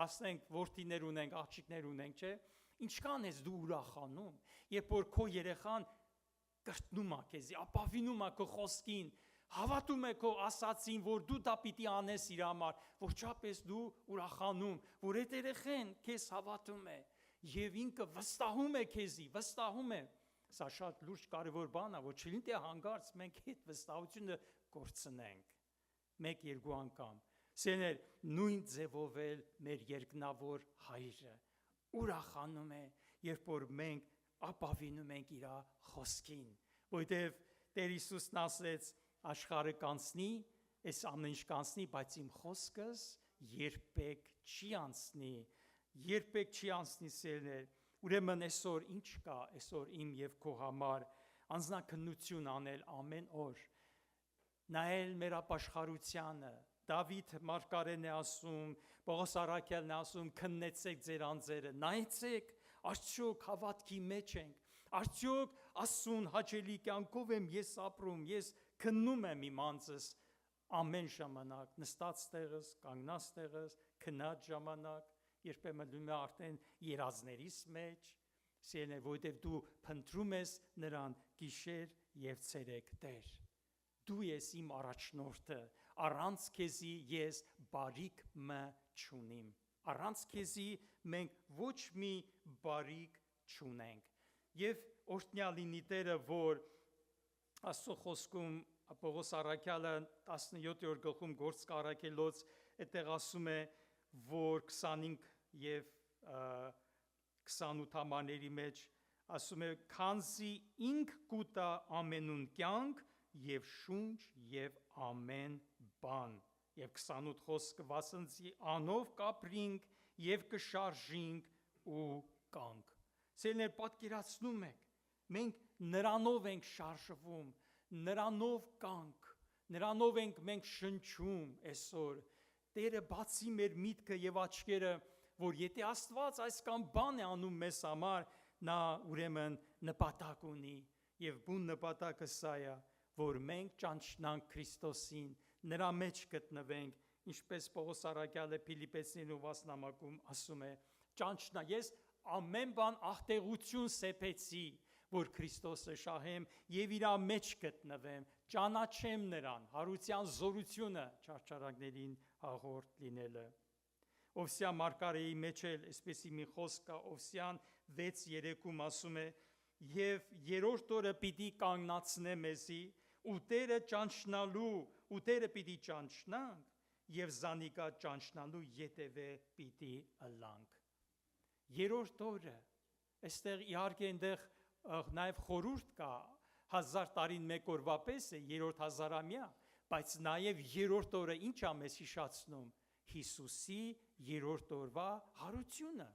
ասենք որդիներ ունենք, աղջիկներ ունենք, չէ՞։ Ինչքան ես դու ուրախանում, երբ որ քո երեխան կրտնում է քեզի, ապավինում է քո խոսքին, հավատում է քո ասածին, որ դու դա պիտի անես իր համար, որչափ դու ուրախանում, որ այդ երեխան քեզ հավատում է եւ ինքը վստահում է քեզի, վստահում է։ Սա շատ լուրջ կարևոր բան է, որ չլինի թե հանգարց մենք այդ վստահությունը կորցնենք։ 1-2 անգամ։ Սեներ նույն ձևով էլ մեր երկնավոր հայրը ուրախանում է, երբ որ մենք ապավինում ենք իր խոսքին, որտեղ Տեր Հիսուսն ասեց, աշխարհը կանցնի, այս ամեն ինչ կանցնի, բայց իմ խոսքս երբեք չի անցնի, երբեք չի անցնի սերներ։ Ուրեմն այսօր ինչ կա, այսօր իմ եւ քո համար անձնաքննություն անել ամեն օր, նայել մեր ապաշխարությանը։ Դավիթ մարգարեն է ասում, Պողոս առաքյալն է ասում, քննեցեք ձեր անձերը, նայեցեք, արդյոք հավատքի մեջ ենք, արդյոք Աստծուն հաճելի կյանքով եմ ես ապրում, ես քննում եմ իմ անձս ամեն ժամանակ, նստած տեղս, կանգնած տեղս, քնած ժամանակ, երբեմն լինում է արդեն երազներիս մեջ, սիրելիներ, որովհետև դու փնտրում ես նրան գիշեր եւ ցերեկ, Տեր։ Դու ես իմ առաջնորդը, առանց քեզի ես բարիք մը չունիմ, առանց քեզի մենք ոչ մի բարիք չունենք։ Եվ օրհնյալ լինի Տերը, որ Աստծո խոսքում Պողոս առաքյալը 17-րդ գլխում Գործք առաքելոց այդտեղ ասում է, որ 25 եւ 28 համարների մեջ ասում է, քանզի ինք կուտա ամենուն կյանք եւ շունչ եւ ամեն բան, եւ 28 խոսքը վասնձի անով կապրինք եւ կշարժինք ու կանք։ Սերներ պատկերացնում եք, մենք նրանով ենք շարժվում, նրանով կանք, նրանով ենք մենք շնչում այսօր։ Տերը բացի մեր միտքը եւ աչքերը, որ եթե Աստված այսքան բան է անում մեզ համար, նա ուրեմն նպատակ ունի եւ բուն նպատակը սա է, որ մենք ճանչնանք Քրիստոսին, նրա մեջ գտնվենք, ինչպես Պողոս առաքյալը Փիլիպպեցիներին նամակում ասում է, ճանչնա, ես ամեն բան աղտեղություն սեփեցի, որ Քրիստոսը շահեմ եւ իր մեջ գտնվեմ, ճանաչեմ նրան, հարության զորությունը չարչարանքներին հաղորդ լինելը։ Օվսյան մարգարեի մեջ էլ այսպեսի մի խոսք կա, Օվսյան 6:3-ում ասում է, եւ երրորդ օրը պիտի կանգնացնե մեզի, ու Տերը ճանչնալու, ու Տերը պիտի ճանչնանք, եւ զանիկա ճանչնալու ետևե պիտի ըլլանք։ Երրորդ օրը, այստեղ իհարկե այնտեղ նաև խորհուրդ կա, 1000 տարին մեկ օրվա պես է, երրորդ հազարամյա, բայց նաև երրորդ օրը ինչ է մեզ հիշացնում, Հիսուսի երրորդ օրվա հարությունը։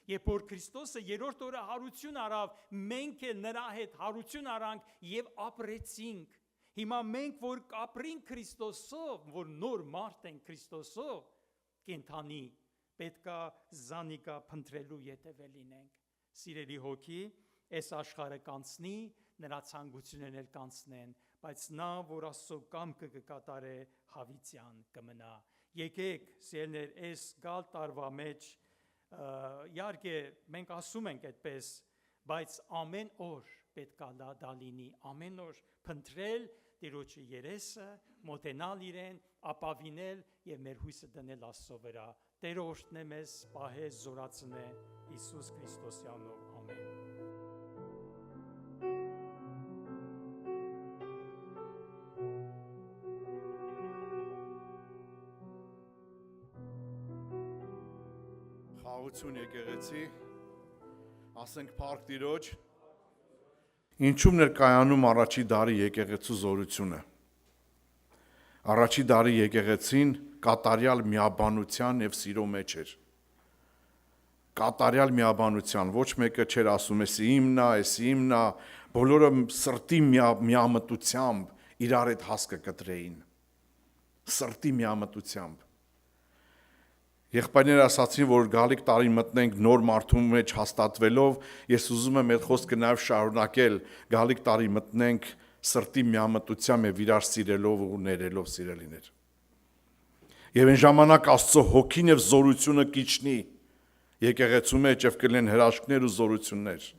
Երբ որ Քրիստոսը երրորդ օրը հարություն արավ, մենք էլ նրա հետ հարություն արանք եւ ապրեցինք։ Հիմա մենք որ կապրենք Քրիստոսով, որ նոր մարդ ենք Քրիստոսով, կենթանի, պետքա զանիկա փնտրելու ետևել լինենք։ Սիրելի հոգի, այս աշխարհը կանցնի, նրա ցանկություններն էլ կանցնեն, բայց նա, որ Աստծո կամքը կկատարե, հավիտյան կմնա։ Եկեք, սիրելիներ, այս գալ տարվա մեջ, իհարկե մենք ասում ենք այդպես, բայց ամեն օր պետք է դա լինի, ամեն օր փնտրել Տիրոջի երեսը, մոտենալ իրեն, ապավինել եւ մեր հույսը դնել Աստծո վրա։ Տերը օրհնե մեզ, պահե, զորացնե Հիսուս Քրիստոսի անունով, ամեն։ Խաղաղություն եկեղեցի, ասենք փառք Տիրոջ։ Ինչու՞մ ներկայանում առաջի դարի եկեղեցու զորությունը։ Առաջի դարի եկեղեցին կատարյալ միաբանության եւ սիրո մեջ էր։ Կատարյալ միաբանության, ոչ մեկը չէր ասում, էսի իմն է, բոլորը սրտի միամտությամբ իրար այդ հասկը կտրեին։ Սրտի միամտությամբ։ Եղբայրները ասացին, որ գալիք տարի մտնենք նոր մարդու մեջ հաստատվելով, ես ուզում եմ այդ խոսքը նաև շարունակել, գալիք տարի մտնենք սրտի միամտությամբ եւ իրար սիրելով ու ներելով սիրելիներ։ Եվ այն ժամանակ Աստծո հոգին եւ զորությունը կիջնի եկեղեցու մեջ եւ կլինեն հրաշքներ ու զորություններ,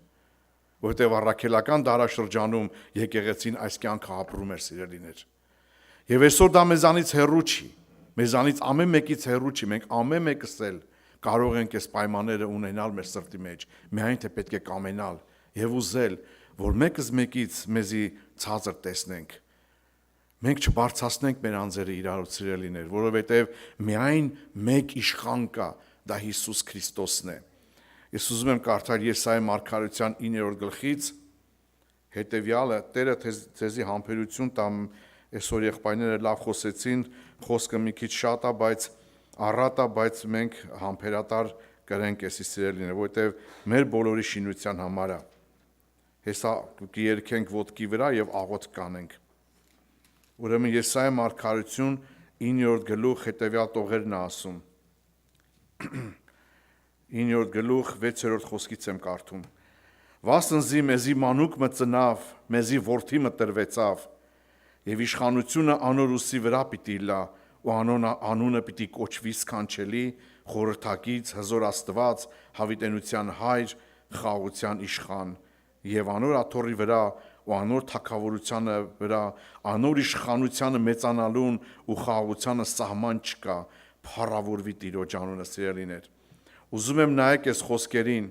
որովհետեւ առաքելական դարաշրջանում եկեղեցին այս կյանքը ապրում էր սիրելիներ։ Եվ այսօր դա մեզանից հեռու չի։ Մեզանից ամեն մեկից հեռու չի, մենք ամեն մեկս էլ կարող ենք այս պայմանները ունենալ մեր սրտի մեջ, միայն թե պետք է կամենալ եւ ուզել, որ մեկս մեկից մեզի ցածր տեսնենք։ Մենք չբարձրացնենք մեր անձերը իրարու սիրելիներ, որովհետեւ միայն մեկ իշխան կա, դա Հիսուս Քրիստոսն է։ Ես ուզում եմ կարդալ Եսայի մարգարեության 9-րդ գլխից հետեւյալը, Տերը ձեզի համբերություն տամ, այսօր եղբայրները լավ խոսեցին, խոսքը մի քիչ շատ է, բայց առատ է, բայց մենք համբերատար կրենք էսի սիրելիներ, որովհետև մեր բոլորի շինության համար է։ Հեսա կերքենք ոտքի վրա եւ աղոթք կանենք։ Ուրեմն Եսայի մարգարեություն 9-րդ գլուխ հետեւյալ տողերն է ասում։ 9-րդ գլուխ 6-րդ խոսքից եմ կարդում։ Վասնզի մեզի մանուկ մը ծնավ, մեզի որդի մը տրվեցավ, եւ իշխանությունը անոր ուսի վրա պիտի լա, ու անունը պիտի կոչվի սքանչելի, խորհրդակից, հզոր Աստված, հավիտենության հայր, խաղաղության իշխան, եւ անոր աթոռի վրա ու անոր թագավորությանը վրա, անոր իշխանությանը մեծանալուն ու խաղաղությանը սահման չկա, փառավորվի Տիրոջ անունը սիրելիներ։ Ուզում եմ նայեք այս խոսքերին,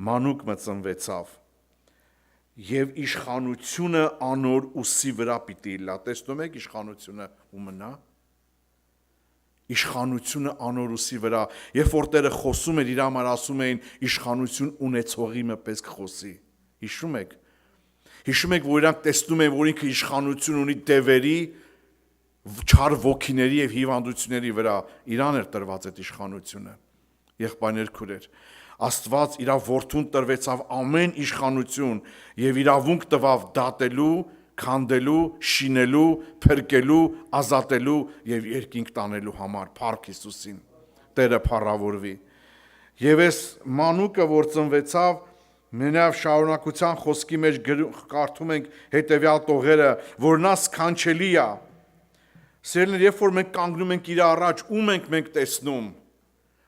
մանուկ մը ծնվեցավ եւ իշխանությունը անոր ուսի վրա պիտի լա։ Տեսնում եք իշխանությունը ու մնա։ Իշխանությունը անոր ուսի վրա, երբ որ Տերը խոսում էր, իր համար ասում էին իշխանություն ունեցողի մը պես խոսի։ Հիշում եք։ Հիշում եք, որ իրանք տեսնում են, որ ինքը իշխանություն ունի դևերի, չար ոգիների եւ հիվանդությունների վրա։ Իրան էր տրված այդ իշխանությունը։ Եղբայրներ քուրեր։ Աստված իր որդուն տրվեցավ ամեն իշխանություն եւ իրավունք տվավ դատելու, քանդելու, շինելու, փրկելու, ազատելու եւ երկինք տանելու համար փառք Հիսուսին։ Տերը փառավորվի։ Եվ այս մանուկը, որ ծնվեցավ, մենավ շարունակության խոսքի մեջ կարդում ենք հետեւյալ տողերը, որ նա սքանչելի է։ Սիրելիներ, երբ որ մենք կանգնում ենք իր առաջ, ում ենք մենք տեսնում։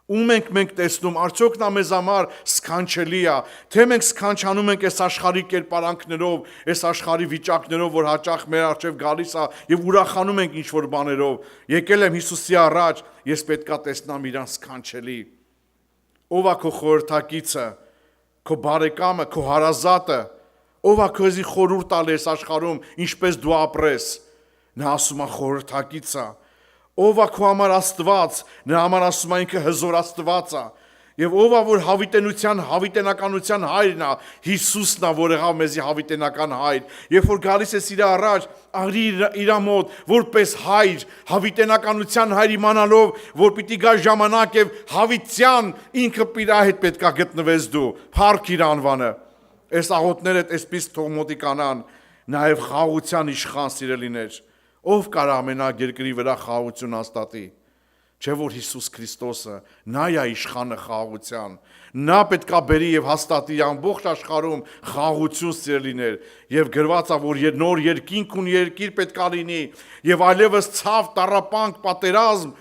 Ում ենք մենք տեսնում, արդյոք նա մեզ համար սքանչելի է, թե մենք սքանչանում ենք այս աշխարհի կերպարանքներով, այս աշխարհի վիճակներով, որ հաճախ մեր առջև գալիս է եւ ուրախանում ենք ինչ-որ բաներով։ Եկել եմ Հիսուսի առաջ, ես պետքա տեսնամ իրան սքանչելի։ Ով է քո խորհրդակիցը, քո բարեկամը, քո հարազատը, ով է քեզի խորհուրդ տալի այս աշխարհում, ինչպես դու ապրես։ Նա ասում է խորհրդակիցը։ Ով է քո համար Աստված, նրա համար ասում է ինքը հզոր Աստված է։ Եվ ով է որ հավիտենականության հայրն է, Հիսուսն է, որ եղավ մեզի հավիտենական հայր։ Երբ որ գալիս ես իր առաջ, աղրի իր մոտ, որպես հայր, հավիտենականության հայր իմանալով, որ պիտի գա ժամանակ եւ հավիտյան ինքը իր հետ պետքա գտնվես դու։ Փառք իր անվանը։ Այս աղոթները այսպես թող մոտիկանան, նաեւ խաղաղության իշխան սիրելիներ։ Ով կարող ամենագերկրի վրա խաղաղություն հաստատի։ Չէ որ Հիսուս Քրիստոսը նա է իշխանը խաղաղության։ Նա պետքա բերի եւ հաստատի ամբողջ աշխարհում խաղաղություն սիրելիներ եւ գրված է որ նոր երկինք ու երկիր պետքա լինի եւ այլևս ցավ, տառապանք, պատերազմ,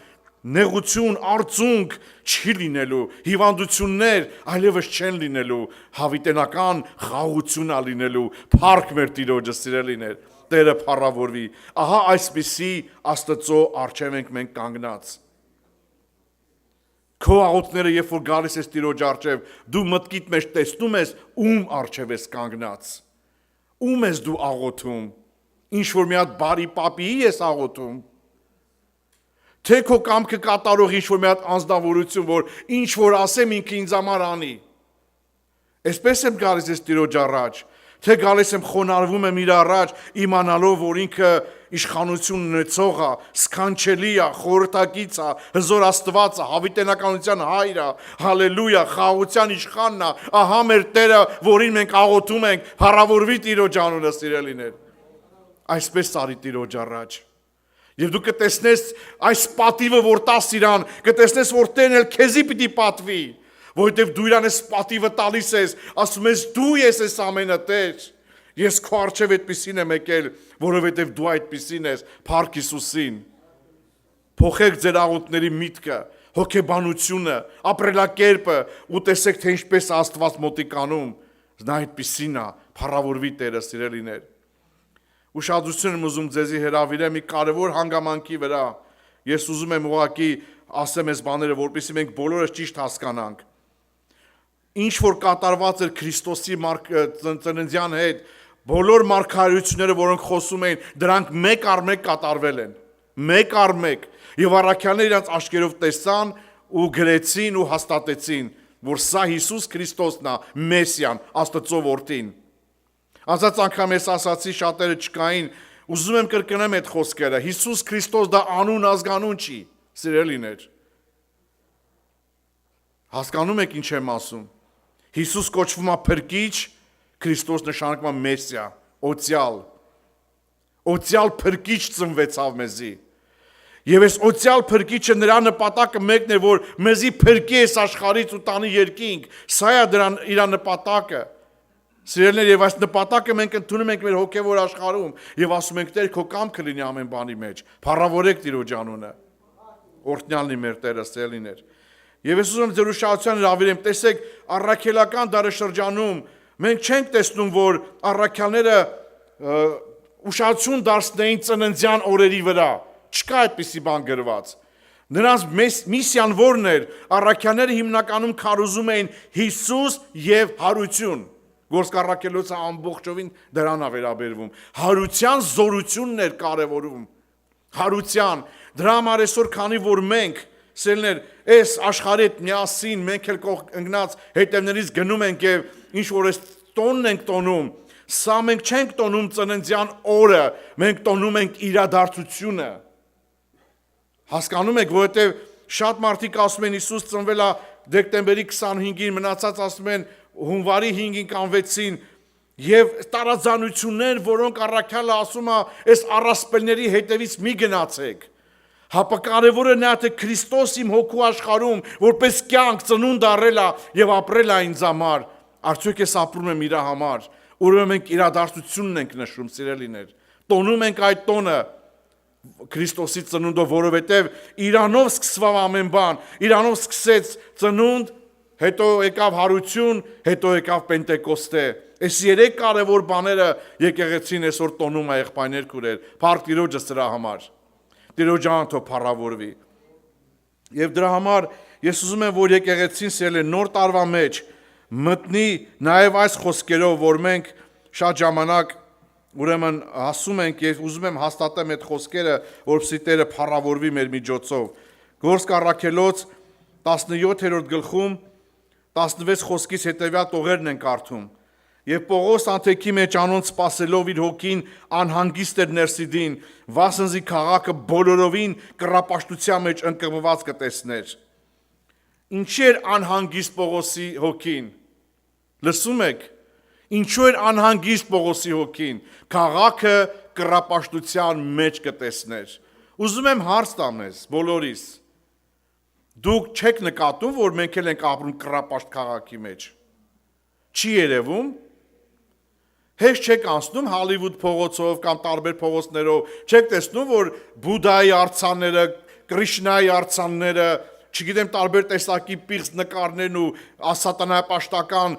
նեղություն, արցունք չի լինելու, հիվանդություններ այլևս չեն լինելու, հավիտենական խաղաղություն է լինելու, փառք մեր Տիրոջը սիրելիներ։ Տերը փառավորվի։ Ահա այսպիսի Աստծո առջև ենք մենք կանգնած։ Քո աղոթքները երբ որ գալիս ես Տիրոջ առջև, դու մտքիդ մեջ տեսնում ես ում առջև ես կանգնած։ Ում ես դու աղոթում։ Ինչ որ մի հատ բարի պապի ես աղոթում։ Թե քո կամքը կատարող ինչ որ մի հատ անձնավորություն, որ ինչ որ ասեմ ինքը ինձ համար անի։ Այսպես եմ գալիս ես Տիրոջ առաջ, թե գալիս եմ խոնարհվում եմ իր առաջ, իմանալով որ ինքը իշխանություն ունեցող է, սքանչելի է, խորհրդակից է, հզոր Աստված է, հավիտենականության հայր է, հալելույա, խաղաղության իշխանն է, ահա մեր Տերը, որին մենք աղոթում ենք, փառավորվի Տիրոջ անունը սիրելիներ։ Այսպես արի Տիրոջ առաջ։ Եվ դու կտեսնես այս պատիվը, որ տաս իրան, կտեսնես, որ Տերն էլ քեզի պիտի պատվի, որովհետև դու իրան ես պատիվը տալիս ես, ասում ես դու ես այս ամենը Տեր, ես քո առջև այդպիսին եմ եկել, որովհետև դու այդպիսին ես, փառք Հիսուսին։ Փոխեք ձեր աղոթքների միտքը, հոգեբանությունը, ապրելակերպը ու տեսեք, թե ինչպես Աստված մոտիկանում, նա այդպիսին է, փառավորվի Տերը սիրելիներ։ Ուշադրություն եմ ուզում ձեզի հրավիրեմ մի կարևոր հանգամանքի վրա։ Ես ուզում եմ ուղղակի ասեմ այս բաները, որպեսզի մենք բոլորս ճիշտ հասկանանք։ Ինչ որ կատարված էր Քրիստոսի ծննդյան հետ, բոլոր մարգարեությունները, որոնք խոսում էին, դրանք մեկ առ մեկ կատարվել են։ Մեկ առ մեկ։ Եվ առաքյալները իրենց աչքերով տեսան ու գրեցին ու հաստատեցին, որ սա Հիսուս Քրիստոսն է, Մեսիան, Աստծո որդին։ Անցած անգամ ես ասացի, շատերը չկային, ուզում եմ կրկնեմ այդ խոսքերը։ Հիսուս Քրիստոս դա անուն ազգանուն չի, սիրելիներ։ Հասկանում եք ինչ եմ ասում։ Հիսուս կոչվում է փրկիչ, Քրիստոս նշանակում է Մեսիա, օծյալ։ Օծյալ փրկիչ ծնվեցավ մեզի։ Եվ այս օծյալ փրկիչը նրա նպատակը մեկն է, որ մեզի փրկի այս աշխարհից ու տանի երկինք։ Սա է դրան իր նպատակը։ Սիրելիներ, եւ այս նպատակը մենք ընդունում ենք մեր հոգեվոր աշխարհում եւ ասում ենք Տեր քո կամքը լինի ամեն բանի մեջ։ Փառավորեք Տիրոջ անունը։ Օրհնյալն մեր Տերը սիրելիներ։ Եվ ես ուզում եմ ձեր ուշադրության հրավիրեմ, տեսեք, առաքելական դարաշրջանում մենք չենք տեսնում, որ առաքյալները ուշադրություն դարձնեին ծննդյան օրերի վրա։ Չկա այդպիսի բան գրված։ Նրանց միսիան որն էր։ Առաքյալները հիմնականում քարոզում էին Հիսուս եւ հարություն։ Գործառաքելոցը ամբողջովին դրան է վերաբերվում։ Հարության զորությունն էր կարևորում։ Հարության։ Դրա համար այսօր քանի որ մենք սերներ այս աշխարհի հետ միասին մենք էլ ընկնած հետևներից գնում ենք եւ ինչ որ այս տոնն ենք տոնում, սա մենք չենք տոնում ծննդյան օրը, մենք տոնում ենք իրադարձությունը։ Հասկանում եք, որովհետեւ շատ մարդիկ ասում են Հիսուս ծնվել է դեկտեմբերի 25-ին, մնացած ասում են հունվարի 5-ին կամ 6-ին եւ տարաձանություններ, որոնք առաքյալը ասում է, այս առասպելների հետևից մի գնացեք։ Հապա կարևորը նա թե Քրիստոս իմ հոգու աշխարհում որպես կյանք ծնունդ առել է եւ ապրել է ինձ համար, արդյոք ես ապրում եմ իր համար, ուրեմն մենք իրադարձությունն ենք նշում, սիրելիներ։ Տոնում ենք այդ տոնը Քրիստոսի ծնունդով, որովհետեւ իրանով սկսավ ամեն բան, իրանով սկսեց ծնունդ, հետո եկավ հարություն, հետո եկավ Պենտեկոստե։ Այս երեք կարևոր բաները եկեղեցին այսօր տոնում է եղբայրներ քուրեր։ Փառք Տիրոջը սրա համար։ Տիրոջ անունով փառավորվի։ Եվ դրա համար ես ուզում եմ, որ եկեղեցին սիրել է նոր տարվա մեջ մտնի նաև այս խոսքերով, որ մենք շատ ժամանակ ուրեմն ասում ենք եւ ուզում եմ հաստատեմ այդ խոսքերը, որովհետեւ Տերը փառավորվի մեր միջոցով։ Գործք առաքելոց 17-րդ գլխում 16 խոսքից հետևյալ տողերն են կարդում։ Եվ Պողոս անթեքի մեջ անոնց սպասելով իր հոգին անհանգիստ էր ներսիդին, վասնզի քաղաքը բոլորովին կռապաշտության մեջ ընկղմված կտեսներ։ Ինչի էր անհանգիստ Պողոսի հոգին։ Լսում եք։ Ինչու էր անհանգիստ Պողոսի հոգին։ Քաղաքը կռապաշտության մեջ կտեսներ։ Ուզում եմ հարց տամ մեզ բոլորիս։ Դուք չեք նկատում, որ մենք էլ ենք ապրում կռապաշտ քաղաքի մեջ։ Չի երևում։ Հեշտ չեք անցնում Հոլիվուդ փողոցով կամ տարբեր փողոցներով, չեք տեսնում, որ Բուդայի արձանները, Կրիշնայի արձանները, չգիտեմ, տարբեր տեսակի պիղծ նկարներն ու սատանայապաշտական,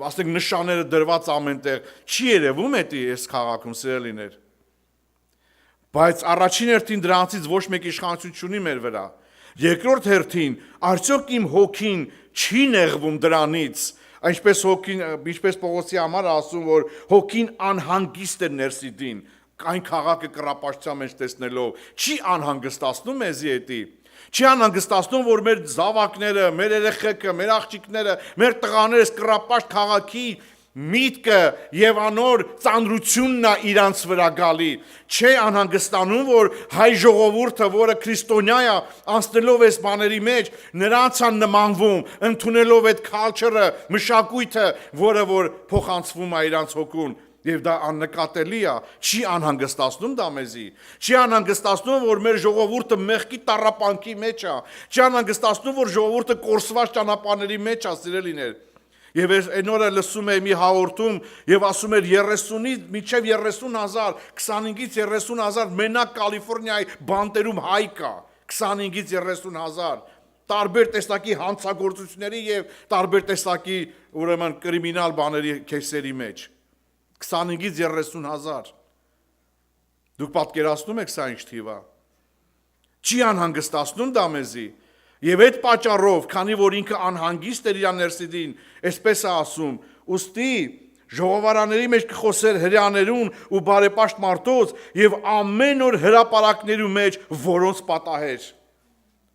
ասենք նշանները դրված ամենտեղ։ Չի երևում էդի այս քաղաքում սիրելիներ։ Բայց առաջին հերթին դրանցից ոչ մեկ իշխանություն չունի մեր վրա։ Երկրորդ հերթին, արդյոք իմ հոգին չի նեղվում դրանից, ինչպես Պողոսի համար ասում, որ հոգին անհանգիստ է ներսիդին, այն քաղաքը կռապաշտության մեջ տեսնելով, չի անհանգստացնում մեզի էդի, չի անհանգստացնում, որ մեր զավակները, մեր երեխեքը, մեր աղջիկները, մեր տղաները այս կռապաշտ քաղաքի միտքը եւ անոր ծանրությունն է իրանց վրա գալի, չէ անհանգստանում, որ հայ ժողովուրդը, որը քրիստոնյա է, անցնելով այս բաների մեջ, նրանց է նմանվում, ընդունելով այդ culture-ը, մշակույթը, որը որ փոխանցվում է իրանց հոգուն, եւ դա աննկատելի է, չի անհանգստացնում դա մեզի, չի անհանգստացնում, որ մեր ժողովուրդը մեղքի տառապանքի մեջ է, չի անհանգստացնում, որ ժողովուրդը կորսված ճանապարհների մեջ է, սիրելիներ։ Եվ այն օրը լսում էի մի հաղորդում եւ ասում էր 30-ից մինչեւ 30,000, 25-ից 30,000 մենակ Կալիֆոռնիայի բանտերում հայ կա, 25-ից 30,000 տարբեր տեսակի հանցագործությունների եւ տարբեր տեսակի ուրեմն կրիմինալ բաների քեսերի մեջ 25-ից 30,000 Դուք պատկերացնում եք սա ինչ թիվ է։ Չի անհանգստացնում դա մեզի։ Եվ այդ պատճառով, քանի որ ինքը անհանգիստ էր իր ներսիդին, այսպես է ասում, ուստի ժողովարանների մեջ կխոսեր հրեաներուն ու բարեպաշտ մարդոց եւ ամեն օր հրապարակներու մեջ որոնց պատահեր,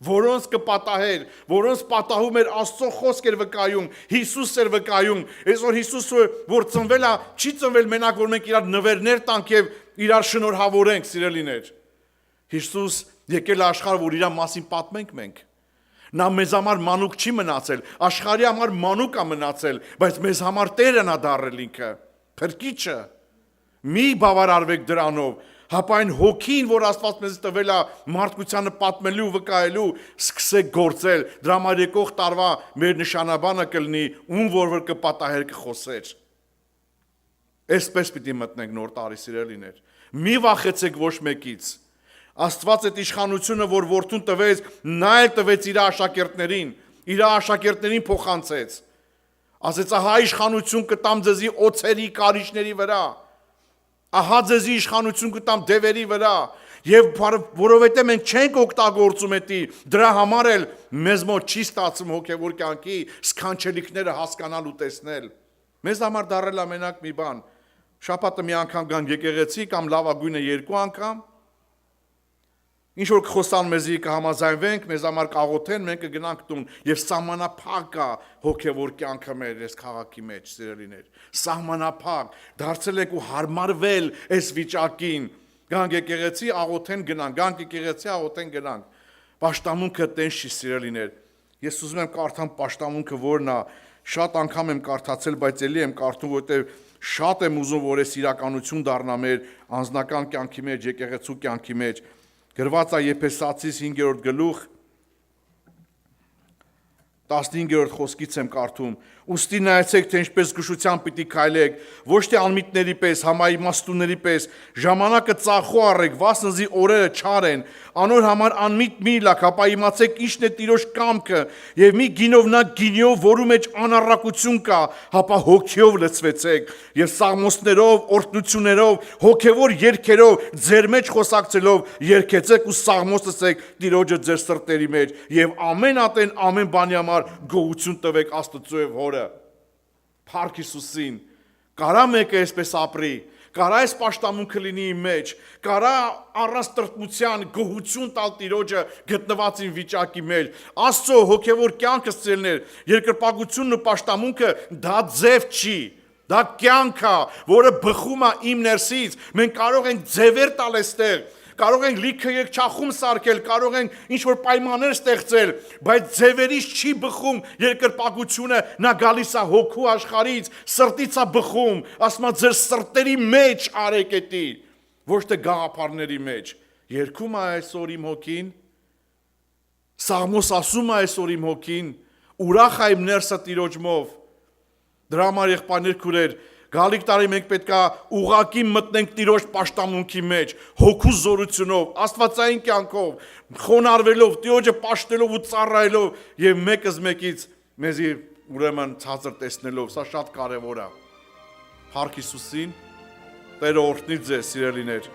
որոնց կպատահեր, որոնց պատահում էր Աստծո խոսք էր վկայում, Հիսուս էր վկայում, այսօր Հիսուսը որ ծնվել է, չի ծնվել մենակ որ մենք իրար նվերներ տանք եւ իրար շնորհավորենք, սիրելիներ։ Հիսուս եկել է աշխարհ, որ իր մասին պատմենք մենք։ Նա մեզ համար մանուկ չի մնացել, աշխարհի համար մանուկ է մնացել, բայց մեզ համար Տերն է դառել ինքը, Փրկիչը։ Մի բավարարվեք դրանով, հապա այն հոգին, որ Աստված մեզ տվել է մարդկությանը պատմելու, վկայելու, սկսեք գործել, դրա համար եկող տարվա մեր նշանաբանը կլինի, ում որ կպատահեր կխոսեր։ Այսպես պիտի մտնենք նոր տարի, սիրելիներ։ Մի վախեցեք ոչ մեկից։ Աստված այդ իշխանությունը, որ որդուն տվեց, նա էլ տվեց իր աշակերտներին փոխանցեց։ Ասեց, ահա իշխանություն կտամ ձեզի օծերի կարիճների վրա, ահա ձեզի իշխանություն կտամ դևերի վրա, եւ որովհետեւ մենք չենք օգտագործում էդի, դրա համար էլ մեզ մոտ չի ստացվում հոգեվոր կյանքի սքանչելիքները հասկանալ ու տեսնել։ Մեզ համար դառել է մենակ մի բան, շաբաթը մի անգամ գան եկեղեցի կամ լավագույնը 2 անգամ, ինչ որ կխոսան մեզի կհամաձայնվենք, մեզ համար կաղոթեն, մենք կգնանք տուն եւ սահմանափակ է հոգեվոր կյանքը մեր այս քաղաքի մեջ, սիրելիներ։ Սահմանափակ, դարձել եք ու հարմարվել այս վիճակին։ Գանք եկեղեցի աղոթեն գնանք, գանք եկեղեցի աղոթեն գնանք։ Պաշտամունքը տենց չի, սիրելիներ։ Ես ուզում եմ կարդամ պաշտամունքը որն է, շատ անգամ եմ կարդացել, բայց ելի եմ կարդում, որտեղ շատ եմ ուզում, որ այս իրականություն դառնա մեր անձնական կյանքի մեջ, եկեղեցու կյանքի մեջ։ Գրված է Եփեսացիս 5-րդ գլուխ 15-րդ խոսքից եմ կարդում. Ուստի նայեցեք, թե ինչպես զգուշությամբ պիտի քայլեք, ոչ թե անմիտների պես, համայիմաստուների պես, ժամանակը ծախու առեք, վասնզի օրերը չար են, անոր համար անմիտ մի լաք, հապա իմացեք ինչն է Տիրոջ կամքը, եւ մի գինովնակ գինիով, որու մեջ անառակություն կա, հապա հոգիով լցվեցեք, եւ սաղմոսներով, օրհնություններով, հոգեվոր երգերով, ձեր մեջ խոսակցելով, երգեցեք ու սաղմոսեցեք Տիրոջը ձեր սրտերի մեջ, եւ ամեն ատեն ամեն բանի համար գոհություն տվեք Աստծո եւ Հորը։ Փառք Հիսուսին։ Կարա մեկը այսպես ապրի, կարա այս պաշտամունքը լինի իմ մեջ, կարա առանց տրտմության գոհություն տալ Տիրոջը գտնվածին վիճակի մեջ։ Աստծո հոգևոր կյանքը ծելներ, երկրպագությունն ու պաշտամունքը դա ձև չի, դա կյանք է, որը բխում է իմ ներսից։ Մենք կարող ենք ձևեր տալ այստեղ, կարող ենք լիքը երկչախում սարքել, կարող ենք ինչ-որ պայմաններ ստեղծել, բայց ձևերից չի բխում երկրպագությունը, նա գալիս է հոգու աշխարհից, սրտից է բխում, ասում է ձեր սրտերի մեջ արեք էդի, ոչ թե գաղափարների մեջ։ Երգում է այսօր իմ հոգին, Սաղմոս ասում է այսօր իմ հոգին, ուրախ է իմ ներսը Տիրոջմով։ Դրա համար եղբայրներ քուրեր, գալիք տարի մենք պետքա ուղակի մտնենք Տիրոջ պաշտամունքի մեջ, հոգու զորությունով, աստվածային կյանքով, խոնարհվելով, Տիրոջը պաշտելով ու ծառայելով եւ մեկս մեկից մեզի ուրեմն ցածր տեսնելով, սա շատ կարեւոր է։ Փառք Հիսուսին, Տերը օրհնի ձեզ, սիրելիներ։